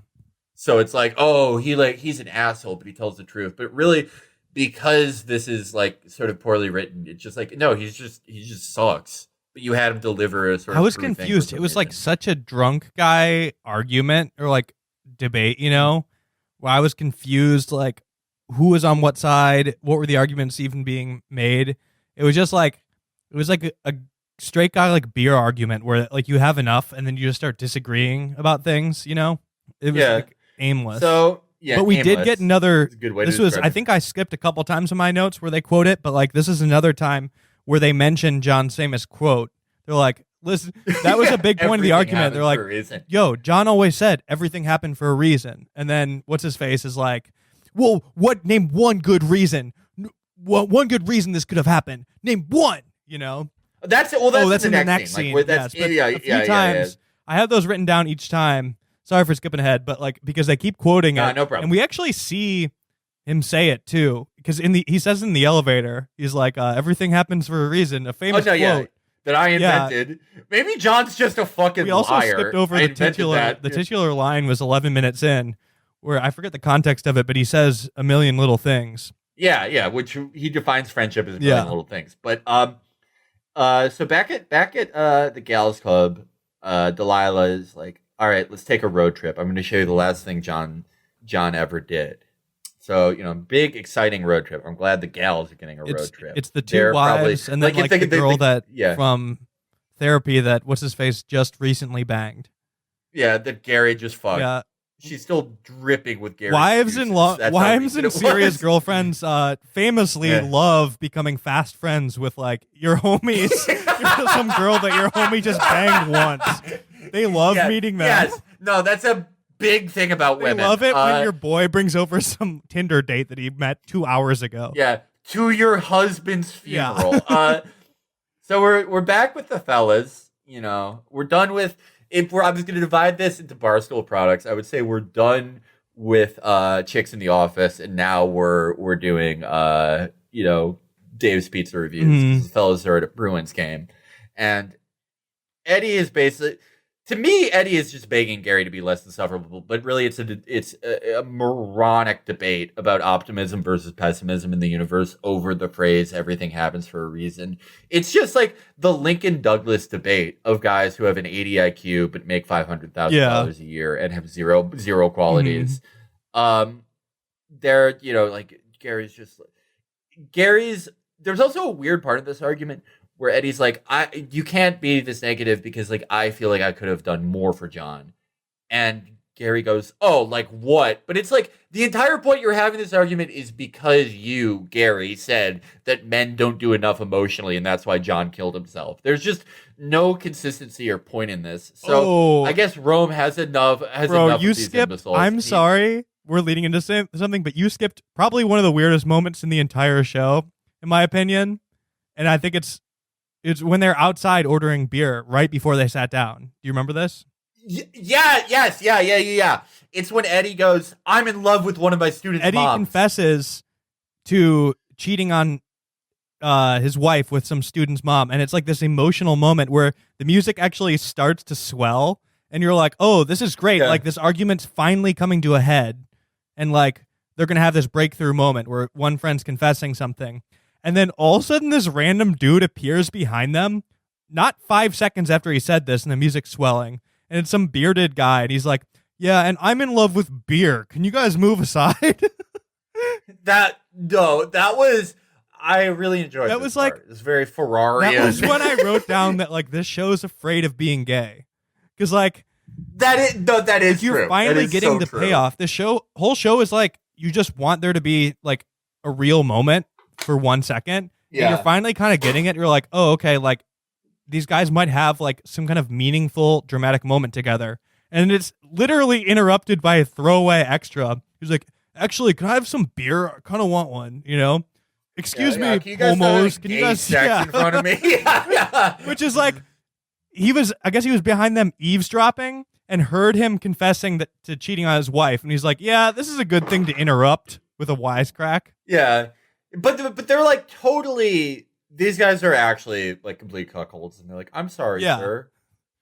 So it's like, oh, he's an asshole, but he tells the truth. But really, because this is like sort of poorly written, it's just like, no, he just sucks. But you had him deliver a sort of. I was confused. It was like such a drunk guy argument or like debate, where I was confused, like who was on what side, what were the arguments even being made. It was just like a straight guy like beer argument where like you have enough and then you just start disagreeing about things. It was like aimless. So. Yeah, but we aimless. did get another. That's a good way this to was. describe I think I skipped a couple times in my notes where they quote it, but like this is another time where they mention John's famous quote. They're like, "Listen, that was a big point of the argument." They're like, "Yo, John always said everything happened for a reason." And then what's his face is like, "Well, name one good reason? One good reason this could have happened. Name one." That's it. Well, that's in the next scene. Like, yes, but a few times I have those written down each time. Sorry for skipping ahead, but like because they keep quoting it, no problem. And we actually see him say it too, because he says in the elevator, he's like, "Everything happens for a reason." A famous quote that I invented. Yeah. Maybe John's just a fucking liar. We also skipped over the titular. That. The titular line was 11 minutes in, where I forget the context of it, but he says a million little things. Yeah, which he defines friendship as a million little things. But so back at the Gals Club, Delilah is like, all right, let's take a road trip. I'm going to show you the last thing John ever did. So, big, exciting road trip. I'm glad the gals are getting a road trip. It's the 2 wives and then like the girl from therapy that, what's his face, just recently banged. Yeah, that Gary just fucked. Yeah. She's still dripping with Gary. Wives and serious girlfriends famously love becoming fast friends with like your homies. Some girl that your homie just banged once. They love meeting them. Yes. No, that's a big thing about women. They love it when your boy brings over some Tinder date that he met 2 hours ago. Yeah, to your husband's funeral. Yeah. So we're back with the fellas. We're done with. I was going to divide this into Barstool products, I would say we're done with Chicks in the Office, and now we're doing Dave's Pizza reviews. Mhm. 'Cause the fellows are at a Bruins game, and Eddie is basically, to me, Eddie is just begging Gary to be less insufferable, but really it's a moronic debate about optimism versus pessimism in the universe over the phrase "everything happens for a reason." It's just like the Lincoln Douglas debate of guys who have an 80 IQ but make $500,000 a year and have zero qualities. They're like Gary's. There's also a weird part of this argument where Eddie's like, you can't be this negative because like I feel like I could have done more for John. And Gary goes, oh, like what? But it's like the entire point you're having this argument is because you, Gary, said that men don't do enough emotionally and that's why John killed himself. There's just no consistency or point in this. So I guess Rome has enough Bro, you of these skipped, imbeciles. I'm sorry, we're leading into something, but you skipped probably one of the weirdest moments in the entire show, in my opinion. And I think it's when they're outside ordering beer right before they sat down. Do you remember this? Yeah. It's when Eddie goes, I'm in love with one of my students' Eddie moms. confesses to cheating on his wife with some student's mom. And it's like this emotional moment where the music actually starts to swell. And you're like, oh, this is great. Yeah. Like this argument's finally coming to a head. And like they're going to have this breakthrough moment where one friend's confessing something. And then all of a sudden, this random dude appears behind them, not 5 seconds after he said this, and the music's swelling. And it's some bearded guy, and he's like, yeah, and I'm in love with beer. Can you guys move aside? I really enjoyed that. This Was part. like, It's very Ferrari. That was when I wrote down that like this show is afraid of being gay. Because like, that is you're true. finally getting the true. payoff. The whole show is like, you just want there to be like a real moment for 1 second. Yeah. And you're finally kind of getting it. You're like, oh, okay, like these guys might have like some kind of meaningful, dramatic moment together. And it's literally interrupted by a throwaway extra. He's like, actually, can I have some beer? I kind of want one, Excuse me, can you guys homos. have Can you guys sex in front of me? Yeah. Which is like, I guess he was behind them eavesdropping and heard him confessing to cheating on his wife. And he's like, yeah, this is a good thing to interrupt with a wisecrack. Yeah. But they're like totally, these guys are actually like complete cuckolds, and they're like, I'm sorry, sir.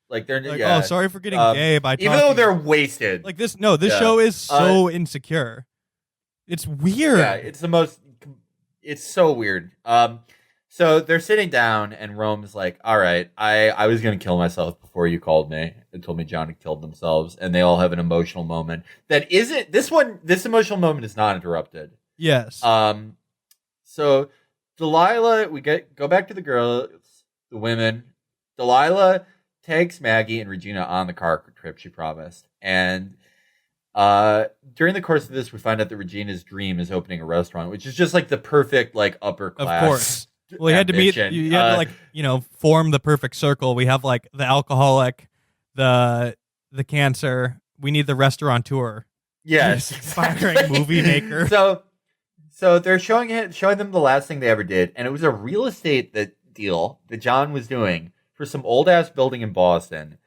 Like they're like, yeah. oh, sorry for getting gay by talking. Even though they're wasted. Like this show is so insecure. It's weird. Yeah, it's so weird. So they're sitting down, and Rome's like, all right, I was gonna kill myself before you called me and told me John had killed themselves, and they all have an emotional moment that isn't this emotional moment is not interrupted. Yes. So Delilah, go back to the girls, the women. Delilah takes Maggie and Regina on the car trip she promised. And during the course of this, we find out that Regina's dream is opening a restaurant, which is just like the perfect like upper class. Of course. Well, you had to meet, you had to like, form the perfect circle. We have like the alcoholic, the cancer. We need the restaurateur. Yes. Inspiring movie maker. So they're showing them the last thing they ever did, and it was a real estate deal that John was doing for some old ass building in Boston,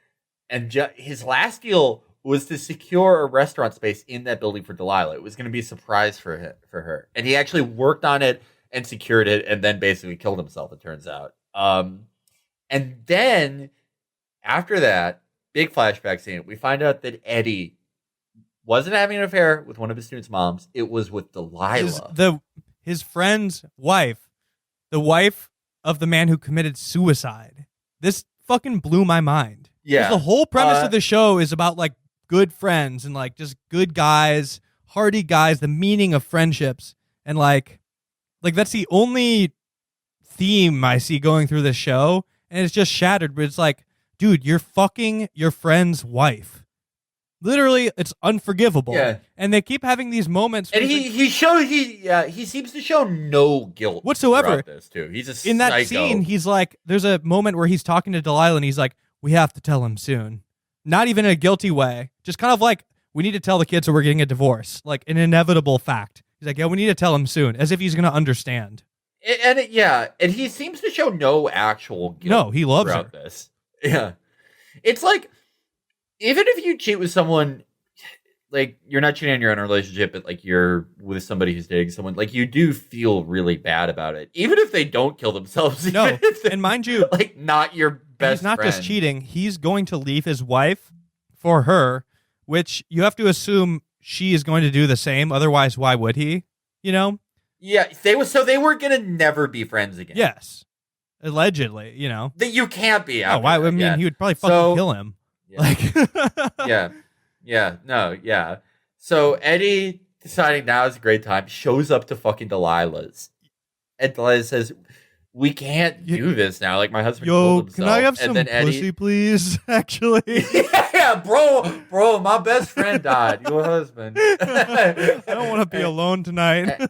and his last deal was to secure a restaurant space in that building for Delilah. It was going to be a surprise for her, and he actually worked on it and secured it, and then basically killed himself. It turns out, and then after that big flashback scene, we find out that Eddie wasn't having an affair with one of his students' moms. It was with Delilah. His friend's wife. The wife of the man who committed suicide. This fucking blew my mind. Yeah. The whole premise of the show is about like good friends and like just good guys, hearty guys, the meaning of friendships. And like that's the only theme I see going through this show. And it's just shattered. But it's like, dude, you're fucking your friend's wife. Literally, it's unforgivable. Yeah. And they keep having these moments. And he seems to show no guilt whatsoever. This too. He's a in that psycho. scene, he's like, there's a moment where he's talking to Delilah and he's like, we have to tell him soon. Not even in a guilty way. Just kind of like, we need to tell the kids that we're getting a divorce. Like an inevitable fact. He's like, yeah, we need to tell him soon. As if he's going to understand. And he seems to show no actual guilt. No, he loves her. This. Yeah. It's like, even if you cheat with someone, like you're not cheating on your own relationship, but like you're with somebody who's dating someone, like you do feel really bad about it, even if they don't kill themselves. No, and mind you, like not your best. He's not friend. just cheating; he's going to leave his wife for her, which you have to assume she is going to do the same. Otherwise, why would he? You know? Yeah, they were gonna never be friends again. Yes, allegedly. You know that you can't be. Oh, why? I mean, he would probably fucking kill him. Yeah. Like, yeah. So Eddie, deciding now is a great time, shows up to fucking Delilah's, and Delilah says, "We can't do this now. Like my husband killed himself." Can I have and some then pussy, please? Actually, yeah, bro, my best friend died. Your husband. I don't want to be alone tonight.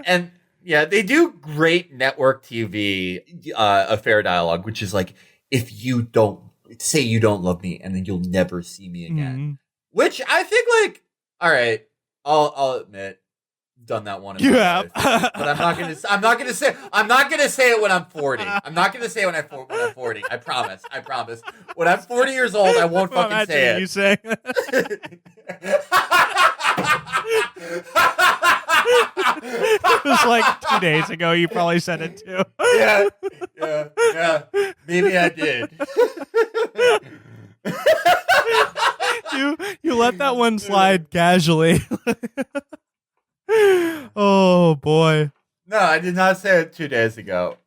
and yeah, they do great network TV affair dialogue, which is like, if you don't say you don't love me, and then you'll never see me again. Mm-hmm. Which I think, like, all right, I'll admit, done that one. You have, but I'm not gonna say it when I'm 40. I'm not gonna say it when I'm 40. I promise. When I'm 40 years old, I won't fucking say it. You say. It was like 2 days ago. You probably said it too. Yeah. Maybe I did. You let that one slide casually. Oh boy. No, I did not say it 2 days ago.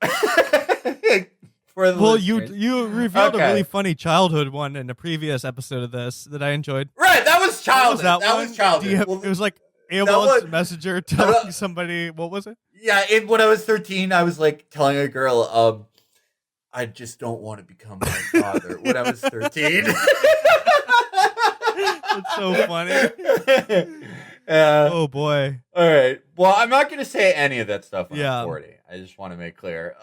Well, you revealed a really funny childhood one in a previous episode of this that I enjoyed. Right, that was childhood. That was childhood. It was like AOL's messenger telling somebody, what was it? Yeah, when I was 13, I was like telling a girl, I just don't want to become my father when I was 13. It's so funny. Oh boy. All right. Well, I'm not going to say any of that stuff when Yeah. I'm 40. I just want to make clear.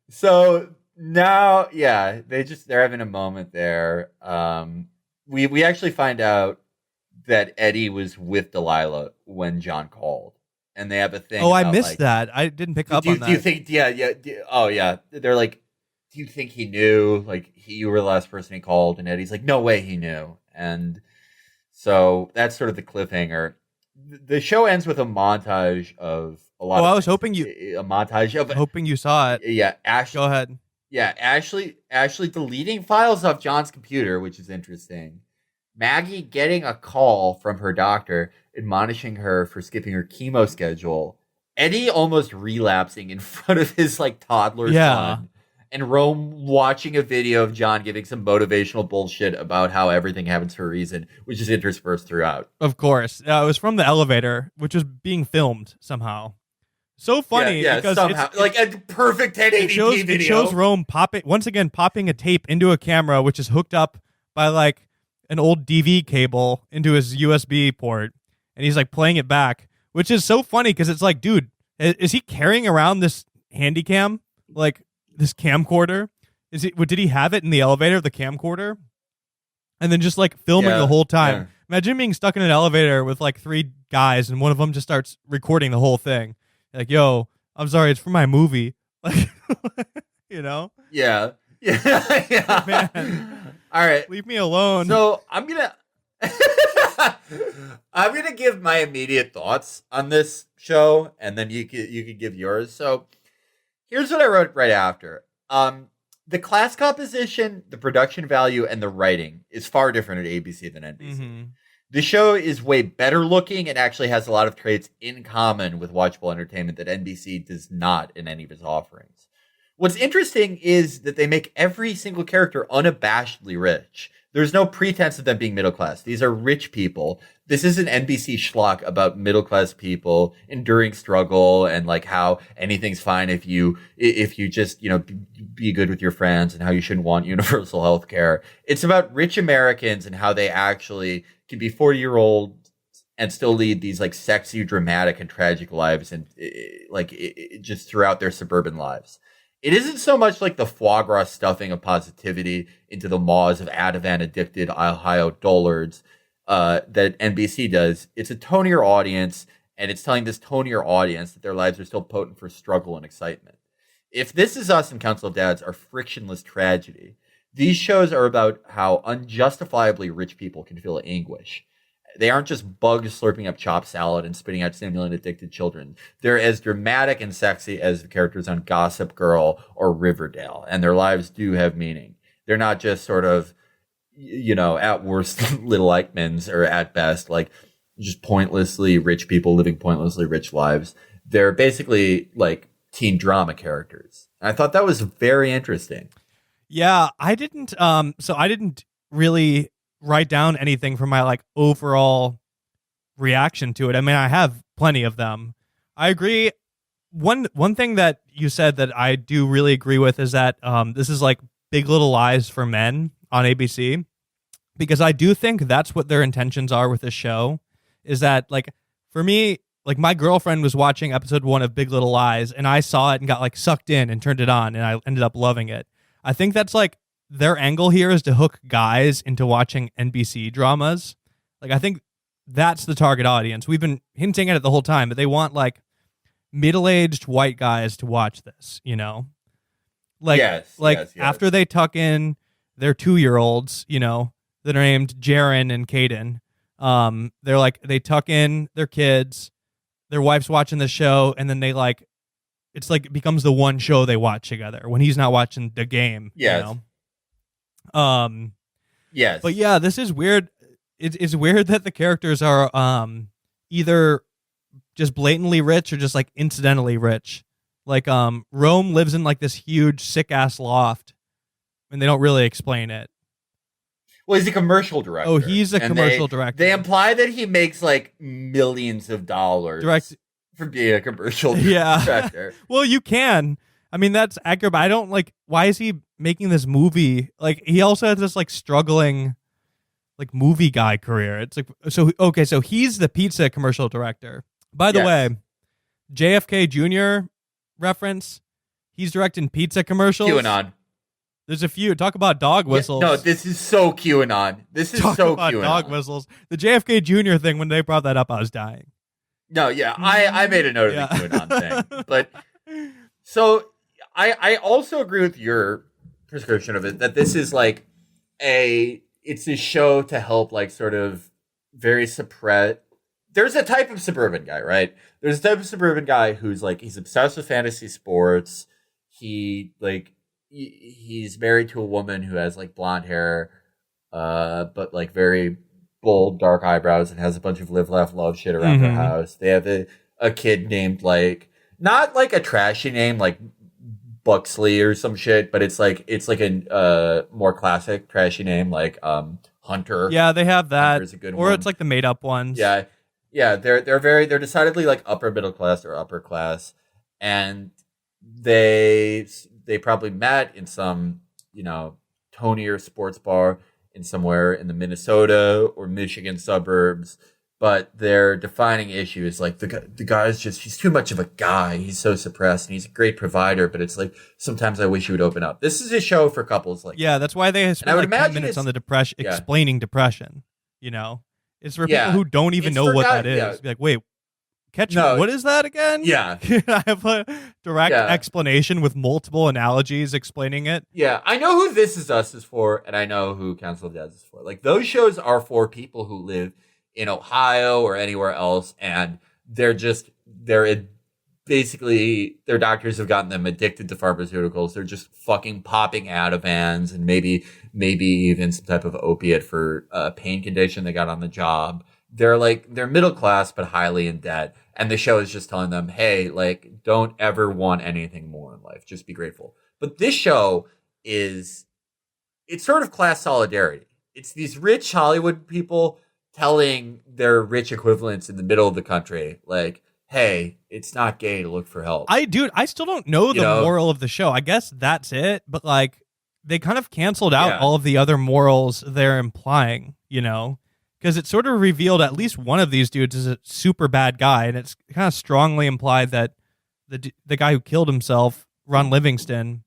So now, yeah, they're having a moment there. We actually find out that Eddie was with Delilah when John called, and they have a thing. Oh, I about, missed like, that. I didn't pick up on that. Do you think? Yeah. Oh, yeah. They're like, do you think he knew? Like, you were the last person he called, and Eddie's like, no way, he knew. And so that's sort of the cliffhanger. The show ends with a montage of a lot. I was hoping hoping you saw it. Yeah, Go ahead. Yeah, Ashley deleting files off John's computer, which is interesting. Maggie getting a call from her doctor admonishing her for skipping her chemo schedule. Eddie almost relapsing in front of his like toddler son. And Rome watching a video of John giving some motivational bullshit about how everything happens for a reason, which is interspersed throughout. Of course. It was from the elevator, which was being filmed somehow. So funny because somehow, like a perfect 1080p video. It shows Rome popping a tape into a camera, which is hooked up by like an old DV cable into his USB port, and he's like playing it back, which is so funny because it's like, dude, is he carrying around this handy cam, like this camcorder? Did he have it in the elevator, the camcorder, and then just like filming the whole time? Yeah. Imagine being stuck in an elevator with like three guys, and one of them just starts recording the whole thing. Like, yo, I'm sorry, it's for my movie. Like, you know? Yeah. Man. All right. Leave me alone. So I'm gonna give my immediate thoughts on this show, and then you could give yours. So here's what I wrote right after. The class composition, the production value, and the writing is far different at ABC than NBC. Mm-hmm. The show is way better looking and actually has a lot of traits in common with watchable entertainment that NBC does not in any of its offerings. What's interesting is that they make every single character unabashedly rich. There's no pretense of them being middle class. These are rich people. This is an NBC schlock about middle class people enduring struggle and like how anything's fine if you just, be good with your friends and how you shouldn't want universal health care. It's about rich Americans and how they actually can be 40-year-olds and still lead these like sexy, dramatic, and tragic lives and just throughout their suburban lives. It isn't so much like the foie gras stuffing of positivity into the maws of Ativan-addicted Ohio dullards that NBC does. It's a tonier audience, and it's telling this tonier audience that their lives are still potent for struggle and excitement. If This Is Us and Council of Dads are frictionless tragedy, these shows are about how unjustifiably rich people can feel anguish. They aren't just bugs slurping up chopped salad and spitting out stimulant addicted children. They're as dramatic and sexy as the characters on Gossip Girl or Riverdale, and their lives do have meaning. They're not just sort of, at worst little Eichmanns, or at best like just pointlessly rich people living pointlessly rich lives. They're basically like teen drama characters. I thought that was very interesting. Yeah, I didn't. So I didn't really write down anything for my like overall reaction to it. I mean, I have plenty of them. I agree. One thing that you said that I do really agree with is that this is like Big Little Lies for men on ABC, because I do think that's what their intentions are with this show. Is that like, for me, like my girlfriend was watching episode 1 of Big Little Lies, and I saw it and got like sucked in and turned it on, and I ended up loving it. I think that's like their angle here is to hook guys into watching NBC dramas. Like, I think that's the target audience. We've been hinting at it the whole time, but they want like middle-aged white guys to watch this, Like, yes. After they tuck in their 2-year-olds, that are named Jaren and Caden, they're like, they tuck in their kids, their wife's watching the show, and then they like, it's like it becomes the one show they watch together when he's not watching the game. Yes. Yes. But yeah, this is weird. It's weird that the characters are either just blatantly rich or just like incidentally rich. Like Rome lives in like this huge sick ass loft, and they don't really explain it. Well, he's a commercial director. Oh, he's a commercial director. They imply that he makes like millions of dollars for being a commercial director. Well, you can. I mean, that's accurate, but I don't like, why is he making this movie? Like, he also has this like struggling like movie guy career. It's like, so he's the pizza commercial director. By the way, JFK Jr. reference, he's directing pizza commercials. QAnon. There's a few. Talk about dog whistles. No, this is so QAnon. This is so QAnon. Dog whistles. The JFK Jr. thing, when they brought that up, I was dying. No, yeah, I made a note of the QAnon thing. But so I also agree with your prescription of it, that this is like it's a show to help like sort of very suppress. There's a type of suburban guy, right? There's a type of suburban guy who's like, he's obsessed with fantasy sports. He's married to a woman who has like blonde hair, but like very bold, dark eyebrows, and has a bunch of live, laugh, love shit around her house. They have a kid named like, not like a trashy name like Buxley or some shit, but it's like a more classic trashy name like Hunter. Yeah, they have that. Hunter's a good or one. It's like the made up ones. Yeah, they're decidedly like upper middle class or upper class, and they probably met in some tonier sports bar in somewhere in the Minnesota or Michigan suburbs. But their defining issue is like the guy's just, he's too much of a guy. He's so suppressed and he's a great provider, but it's like sometimes I wish he would open up. This is a show for couples like that's why they spend like 10 minutes on the depression, explaining depression. It's for people who don't even know what that is. Be like, wait, what is that again? Yeah. I have a direct explanation with multiple analogies explaining it. Yeah, I know who This Is Us is for, and I know who Council of Dads is for. Like, those shows are for people who live in Ohio or anywhere else, and they're basically, their doctors have gotten them addicted to pharmaceuticals. They're just fucking popping Ativans and maybe even some type of opiate for a pain condition they got on the job. They're middle class but highly in debt, and the show is just telling them, hey, like, don't ever want anything more in life, just be grateful. But this show it's sort of class solidarity. It's these rich Hollywood people telling their rich equivalents in the middle of the country, like, hey, it's not gay to look for help. I still don't know the moral of the show. I guess that's it, but like, they kind of canceled out all of the other morals they're implying, because it sort of revealed at least one of these dudes is a super bad guy, and it's kind of strongly implied that the guy who killed himself, Ron Livingston,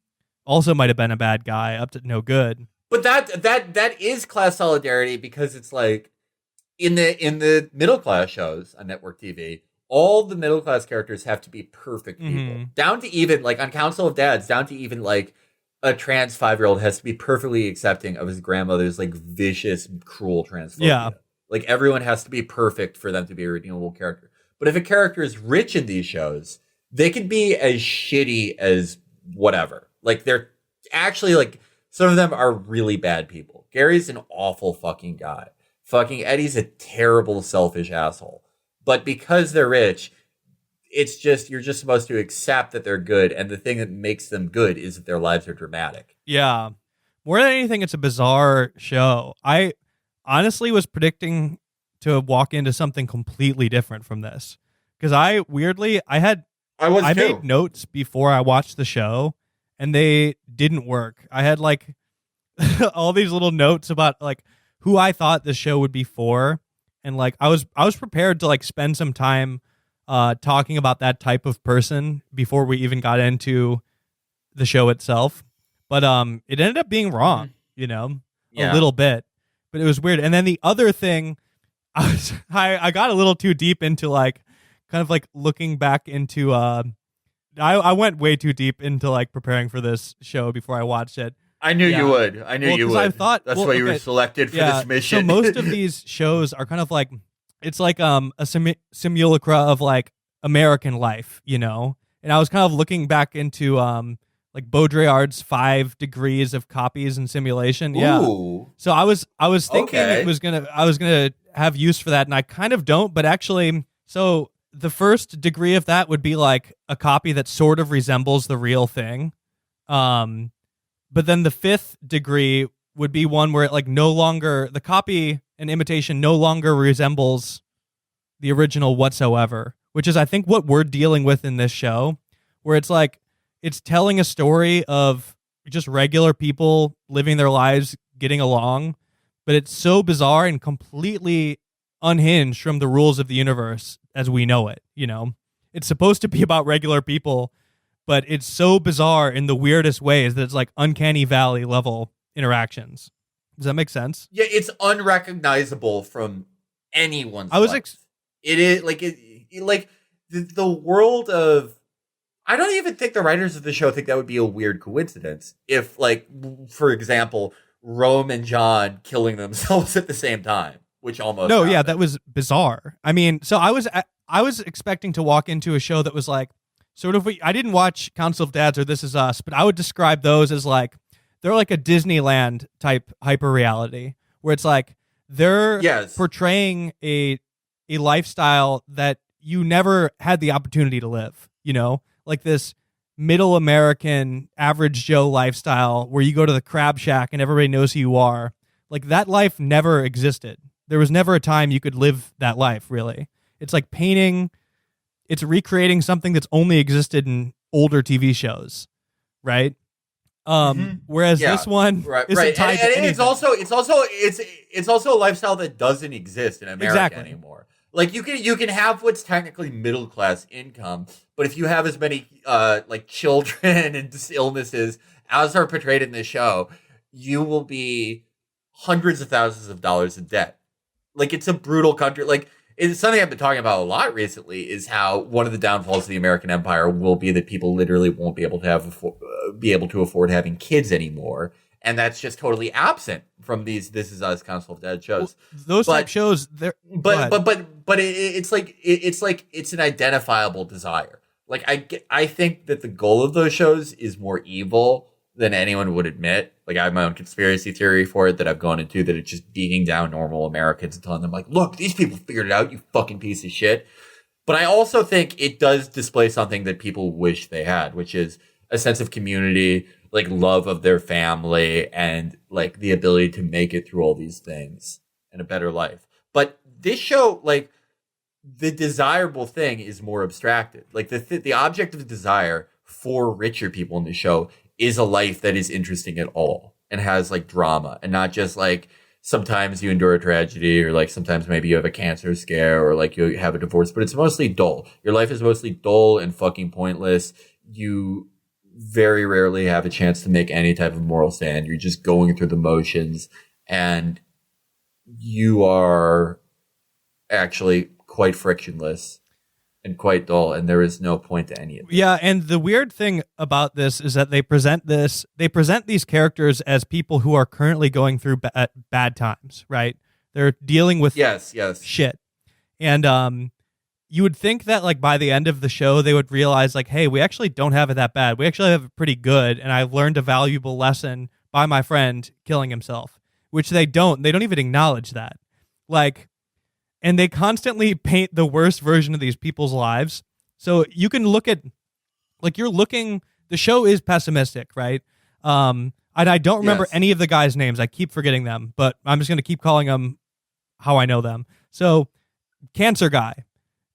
also might have been a bad guy, up to no good. But that is class solidarity, because it's like in the middle class shows on network TV, all the middle class characters have to be perfect people, down to even like on Council of Dads, down to even like a trans 5-year-old has to be perfectly accepting of his grandmother's like vicious, cruel transphobia. Like everyone has to be perfect for them to be a redeemable character. But if a character is rich in these shows, they can be as shitty as whatever. Like they're actually like some of them are really bad people. Gary's an awful fucking guy. Fucking Eddie's a terrible, selfish asshole. But because they're rich, it's just you're just supposed to accept that they're good, and the thing that makes them good is that their lives are dramatic. Yeah. More than anything, it's a bizarre show. I honestly was predicting to walk into something completely different from this. Because I made notes before I watched the show, and they didn't work. I had like all these little notes about like who I thought the show would be for, and like I was prepared to like spend some time talking about that type of person before we even got into the show itself. But it ended up being wrong, you know, a little bit. But it was weird. And then the other thing, I got a little too deep into like kind of like looking back into I went way too deep into like preparing for this show before I watched it. I knew you would. I knew you would. I thought that's why you were selected for this mission. So most of these shows are kind of like it's like a simulacra of like American life, you know. And I was kind of looking back into like Baudrillard's 5 Degrees of Copies and Simulation. Yeah. Ooh. So I was thinking I was gonna have use for that, and I kind of don't, but actually, so the first degree of that would be like a copy that sort of resembles the real thing. But then the 5th degree would be one where it like no longer the copy and imitation no longer resembles the original whatsoever, which is I think what we're dealing with in this show, where it's like it's telling a story of just regular people living their lives, getting along, but it's so bizarre and completely unhinged from the rules of the universe as we know it, you know? It's supposed to be about regular people, but it's so bizarre in the weirdest ways that it's like uncanny valley level interactions. Does that make sense? Yeah, it's unrecognizable from anyone's life. It is like the world of. I don't even think the writers of the show think that would be a weird coincidence. If, like, for example, Rome and John killing themselves at the same time, which almost happened. Yeah, that was bizarre. I mean, so I was expecting to walk into a show that was like sort of. I didn't watch Council of Dads or This Is Us, but I would describe those as like they're like a Disneyland type hyper reality where it's like they're portraying a lifestyle that you never had the opportunity to live, you know? Like this middle American average Joe lifestyle where you go to the crab shack and everybody knows who you are. Like that life never existed. There was never a time you could live that life, really. It's like it's recreating something that's only existed in older TV shows, right? Whereas this one isn't tied to anything. It's also a lifestyle that doesn't exist in America anymore. Like you can have what's technically middle class income, but if you have as many like children and illnesses as are portrayed in the show, you will be hundreds of thousands of dollars in debt. Like it's a brutal country. Like it's something I've been talking about a lot recently is how one of the downfalls of the American empire will be that people literally won't be able to afford having kids anymore. And that's just totally absent from these This Is Us, Council of Dead shows. Those type shows, they're it's an identifiable desire. Like I think that the goal of those shows is more evil than anyone would admit. Like I have my own conspiracy theory for it that I've gone into, that it's just beating down normal Americans and telling them like, look, these people figured it out, you fucking piece of shit. But I also think it does display something that people wish they had, which is a sense of community, like love of their family, and like the ability to make it through all these things and a better life. But this show, like the desirable thing is more abstracted. Like the object of desire for richer people in the show is a life that is interesting at all and has like drama, and not just like sometimes you endure a tragedy, or like sometimes maybe you have a cancer scare, or like you have a divorce, but it's mostly dull. Your life is mostly dull and fucking pointless. You very rarely have a chance to make any type of moral stand. You're just going through the motions, and you are actually quite frictionless and quite dull, and there is no point to any of it. Yeah, and the weird thing about this is that they present these characters as people who are currently going through bad times, right? They're dealing with Yes. shit. And you would think that like by the end of the show they would realize like, hey, we actually don't have it that bad. We actually have it pretty good, and I learned a valuable lesson by my friend killing himself, which they don't. They don't even acknowledge that. Like, and they constantly paint the worst version of these people's lives. So you can look at, like, the show is pessimistic, right? And I don't remember any of the guys' names. I keep forgetting them, but I'm just going to keep calling them how I know them. So, cancer guy.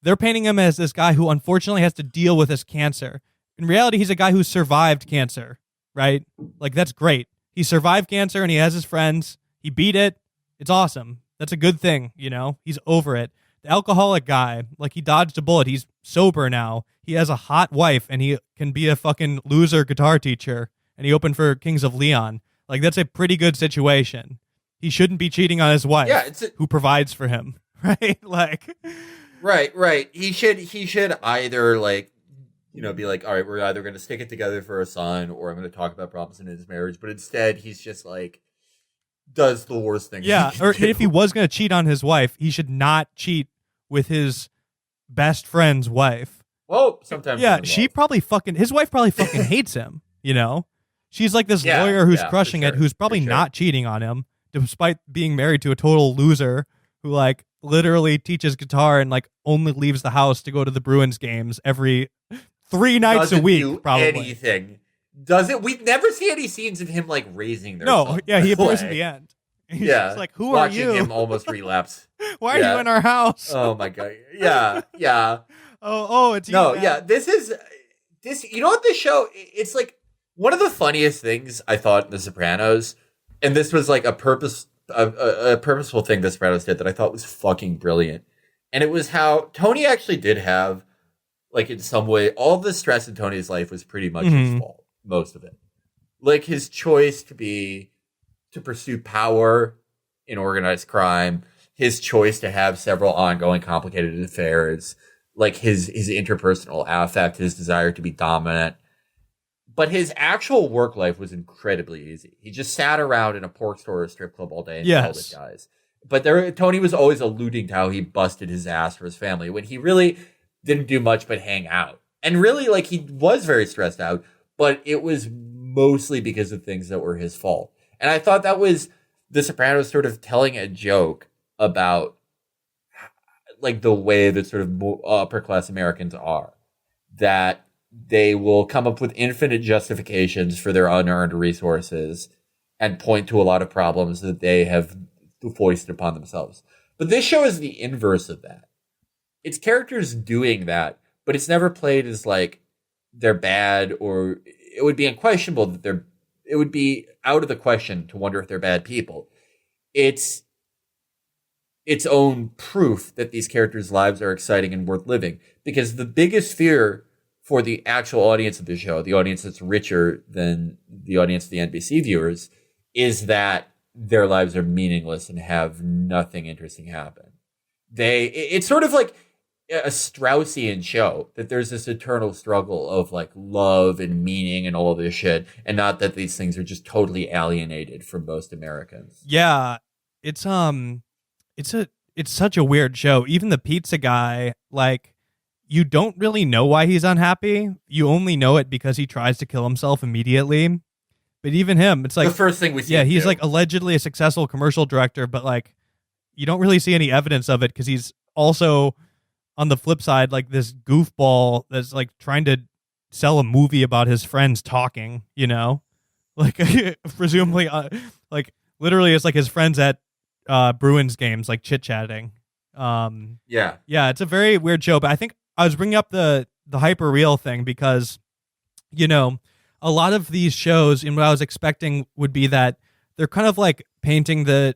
They're painting him as this guy who unfortunately has to deal with his cancer. In reality, he's a guy who survived cancer, right? Like, that's great. He survived cancer and he has his friends. He beat it. It's awesome. That's a good thing, you know? He's over it. The alcoholic guy, like, he dodged a bullet. He's sober now. He has a hot wife and he can be a fucking loser guitar teacher. And he opened for Kings of Leon. Like, that's a pretty good situation. He shouldn't be cheating on his wife, who provides for him, right? Like, right. He should either, like, you know, be like, all right, we're either going to stick it together for a son, or I'm going to talk about problems in his marriage. But instead, he's just like, does the worst thing. Yeah, or if he was going to cheat on his wife, he should not cheat with his best friend's wife. Well, sometimes. Yeah, his wife probably fucking hates him, you know? She's like this lawyer who's crushing it, who's probably not cheating on him, despite being married to a total loser who, like, literally teaches guitar and, like, only leaves the house to go to the Bruins games every 3 nights a week, probably. Anything. Does it? We never see any scenes of him, like, raising their son. Yeah, he appears at the end. He's just like, who are you? Watching him almost relapse. Why are you in our house? Oh, my God. Yeah. Oh, it's you. No, man. yeah, this, you know what, this show, it's like one of the funniest things I thought in The Sopranos, and this was like a purposeful thing The Sopranos did that I thought was fucking brilliant. And it was how Tony actually did have, like, in some way, all the stress in Tony's life was pretty much his fault, most of it. Like, his choice to pursue power in organized crime, his choice to have several ongoing complicated affairs, like his interpersonal affect, his desire to be dominant. But his actual work life was incredibly easy. He just sat around in a pork store or a strip club all day and yelled at guys. But Tony was always alluding to how he busted his ass for his family when he really didn't do much but hang out. And really, like, he was very stressed out, but it was mostly because of things that were his fault. And I thought that was The Sopranos sort of telling a joke about, like, the way that sort of upper class Americans are, that they will come up with infinite justifications for their unearned resources and point to a lot of problems that they have foisted upon themselves. But this show is the inverse of that. It's characters doing that, but it's never played as like they're bad, or it would be unquestionable that it would be out of the question to wonder if they're bad people. It's its own proof that these characters' lives are exciting and worth living. Because the biggest fear for the actual audience of the show, the audience that's richer than the audience of the NBC viewers, is that their lives are meaningless and have nothing interesting happen. It's sort of like a Straussian show, that there's this eternal struggle of, like, love and meaning and all of this shit, and not that these things are just totally alienated from most Americans. Yeah, it's such a weird show. Even the pizza guy, like, you don't really know why he's unhappy. You only know it because he tries to kill himself immediately. But even him, it's like the first thing we see. Yeah, he's like allegedly a successful commercial director, but, like, you don't really see any evidence of it because he's also, on the flip side, like this goofball that's, like, trying to sell a movie about his friends talking, you know? Like, presumably, like, literally it's like his friends at Bruins games, like, chit-chatting. Yeah, it's a very weird show, but I think I was bringing up the hyper real thing because, you know, a lot of these shows, and what I was expecting would be that they're kind of like painting this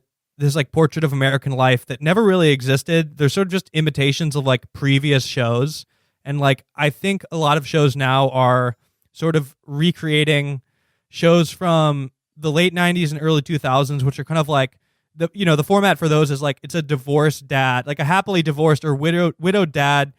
like portrait of American life that never really existed. They're sort of just imitations of, like, previous shows. And, like, I think a lot of shows now are sort of recreating shows from the late 90s and early 2000s, which are kind of like, the format for those is like, it's a divorced dad, like a happily divorced or widowed dad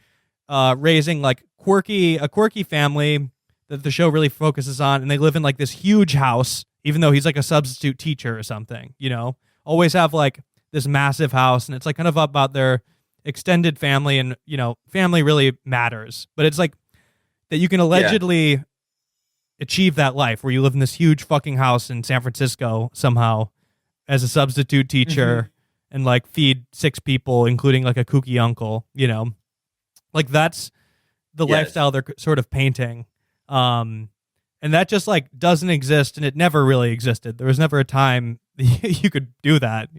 raising, like, a quirky family that the show really focuses on, and they live in, like, this huge house, even though he's like a substitute teacher or something, you know? Always have, like, this massive house, and it's like kind of about their extended family, and family really matters. But it's like that you can allegedly achieve that life where you live in this huge fucking house in San Francisco somehow as a substitute teacher and like feed 6 people, including like a kooky uncle, like that's the lifestyle they're sort of painting. And that just like doesn't exist, and it never really existed. There was never a time you could do that,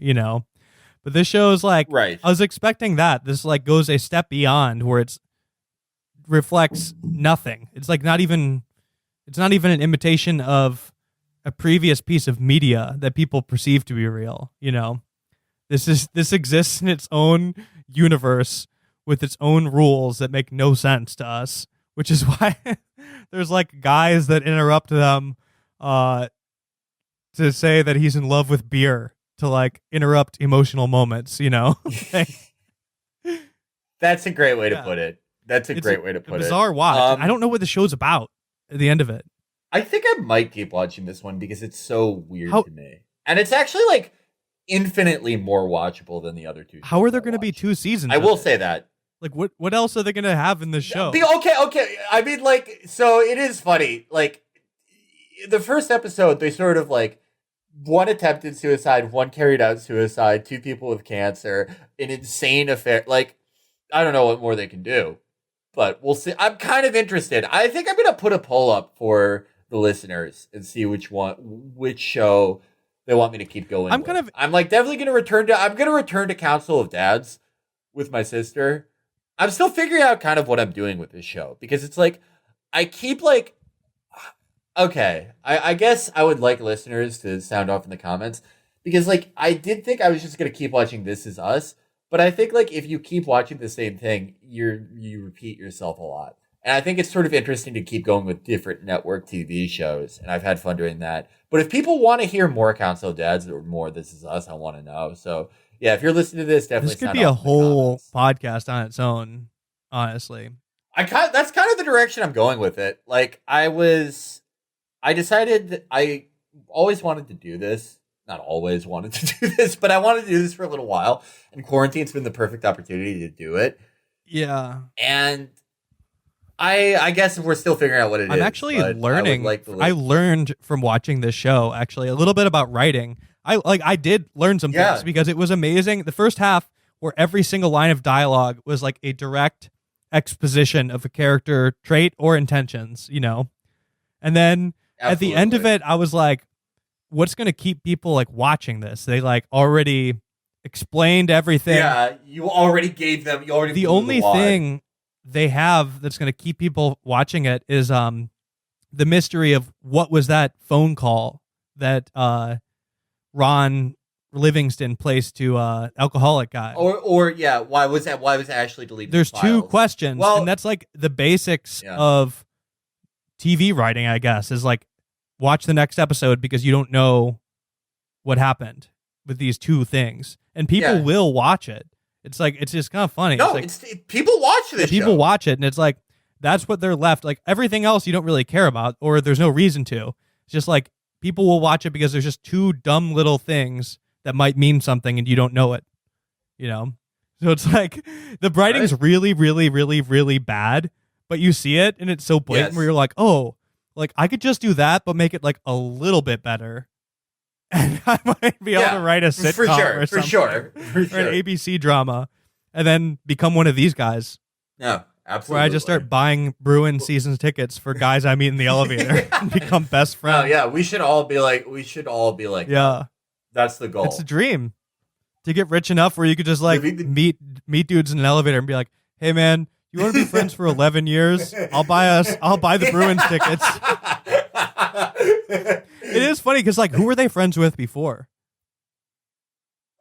but this show is like, I was expecting that. This like goes a step beyond, where it's reflects nothing. It's like not even an imitation of a previous piece of media that people perceive to be real. This exists in its own universe with its own rules that make no sense to us, which is why there's like guys that interrupt them to say that he's in love with beer, to like interrupt emotional moments, That's a great way to put it. That's a great way to put it. Bizarre watch. I don't know what the show's about at the end of it. I think I might keep watching this one because it's so weird to me. And it's actually like infinitely more watchable than the other 2. How are there going to be 2 seasons? I will say that. Like, what else are they going to have in this show? Okay. I mean, like, so it is funny. Like, the first episode, they sort of like, 1 attempted suicide, 1 carried out suicide, 2 people with cancer, an insane affair. Like, I don't know what more they can do, but we'll see. I'm kind of interested. I think I'm going to put a poll up for the listeners and see which show they want me to keep going. I'm like definitely going to return to Council of Dads with my sister. I'm still figuring out kind of what I'm doing with this show, because it's like, I keep like, okay, I guess I would like listeners to sound off in the comments, because like, I did think I was just going to keep watching This Is Us, but I think like if you keep watching the same thing, you repeat yourself a lot. And I think it's sort of interesting to keep going with different network TV shows, and I've had fun doing that. But if people want to hear more Council of Dads or more This Is Us, I want to know. So yeah, if you're listening to this, definitely. This could be a whole podcast on its own, honestly. That's kind of the direction I'm going with it. Like I decided that I always wanted to do this. Not always wanted to do this, but I wanted to do this for a little while. And quarantine's been the perfect opportunity to do it. Yeah. And I guess we're still figuring out what it is. I'm actually learning. I learned from watching this show, actually, a little bit about writing. I did learn some things because it was amazing. The first half, where every single line of dialogue was like a direct exposition of a character trait or intentions, And then at the end of it, I was like, what's going to keep people like watching this? They like already explained everything. Yeah, you already gave them. The only thing they have that's going to keep people watching it is the mystery of what was that phone call that Ron Livingston placed to alcoholic guy. Or why was Ashley deleted? There's the 2 questions, and that's like the basics of TV writing, I guess, is like, watch the next episode because you don't know what happened with these 2 things, and people will watch it. It's like, it's just kind of funny. No, people watch this. People watch it, and it's like, that's what they're left. Like everything else, you don't really care about, or there's no reason to. It's just like people will watch it because there's just 2 dumb little things that might mean something, and you don't know it. So it's like the writing's really, really, really, really bad, but you see it, and it's so blatant where you're like, oh. Like, I could just do that, but make it, like, a little bit better. And I might be able to write a sitcom or something. For sure. Or an ABC drama. And then become one of these guys. Yeah, absolutely. Where I just start buying Bruin season tickets for guys I meet in the elevator and become best friends. Oh, yeah, we should all be like yeah. That's the goal. It's a dream. To get rich enough where you could just, like, meet dudes in an elevator and be like, hey, man, you want to be friends for 11 years? I'll buy the Bruins tickets. It is funny because, like, who were they friends with before?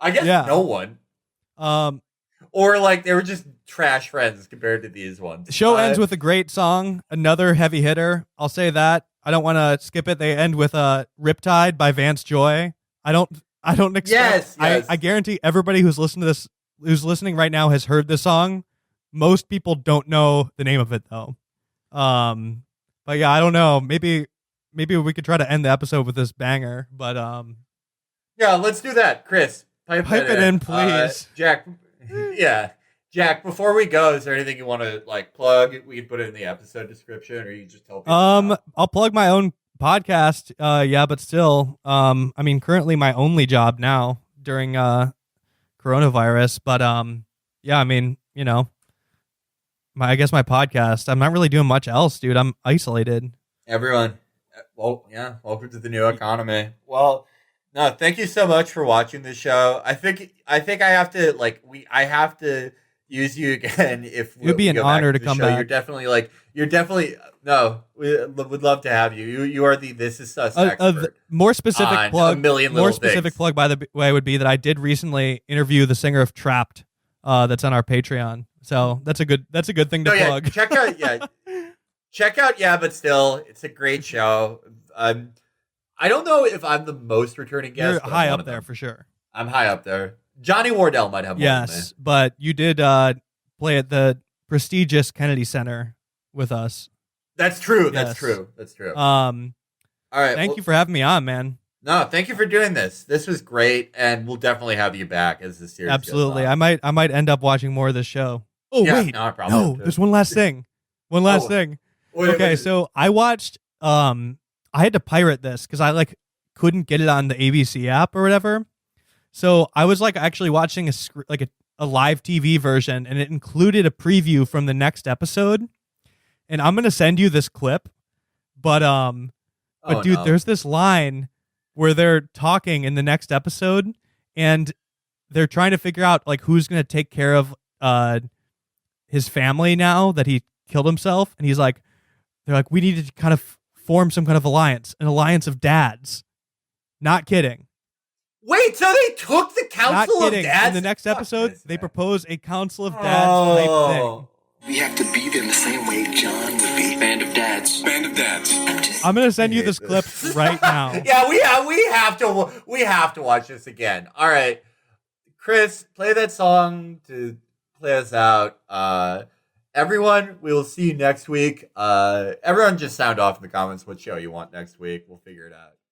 I guess no one. Or like they were just trash friends compared to these ones. The show ends with a great song, another heavy hitter. I'll say that. I don't want to skip it. They end with "Riptide" by Vance Joy. I don't expect. Yes. I guarantee everybody who's listening right now has heard this song. Most people don't know the name of it though. But yeah, I don't know. Maybe we could try to end the episode with this banger. But yeah, let's do that, Chris. Pipe it in, please. Jack. Yeah, Jack. Before we go, is there anything you want to like plug? We can put it in the episode description, or you just tell people. I'll plug my own podcast. Yeah, but still, I mean, currently my only job now during coronavirus. But yeah, I mean, you know, I guess my podcast. I'm not really doing much else, dude. I'm isolated. Everyone, well, yeah, welcome to the new economy. Well, no, thank you so much for watching this show. I think I have to I have to use you again if it'd be an honor to come back. You're definitely no. We would love to have you. You are the This Is Us expert. More specific plug. A million more little specific things. plug, by the way, would be that I did recently interview the singer of Trapped. That's on our Patreon. So that's a good thing to plug. Check out. Yeah, but still, it's a great show. I don't know if I'm the most returning guest. You're high up there for sure. I'm high up there. Johnny Wardell might have more than me. Yes, but you did play at the prestigious Kennedy Center with us. That's true. Yes. That's true. All right. Thank you for having me on, man. No, thank you for doing this. This was great, and we'll definitely have you back as the series Absolutely. goes on. I might end up watching more of this show. Oh yeah, wait, no, there's one last thing. Thing. Okay, so I watched. I had to pirate this because I couldn't get it on the ABC app or whatever. So I was actually watching a live TV version, and it included a preview from the next episode. And I'm gonna send you this clip, but dude, there's this line where they're talking in the next episode, and they're trying to figure out who's gonna take care of his family now that he killed himself, and they're like, we need to kind of form some kind of alliance, an alliance of dads. Not kidding. Wait, so they took the council of dads? In the next episode, they propose a council of dads type thing. We have to be them the same way John would be. Band of dads. Band of dads. I'm gonna send you this clip right now. Yeah, we have to watch this again. All right, Chris, play that song to play us out. Everyone, we will see you next week. Everyone just sound off in the comments what show you want next week. We'll figure it out.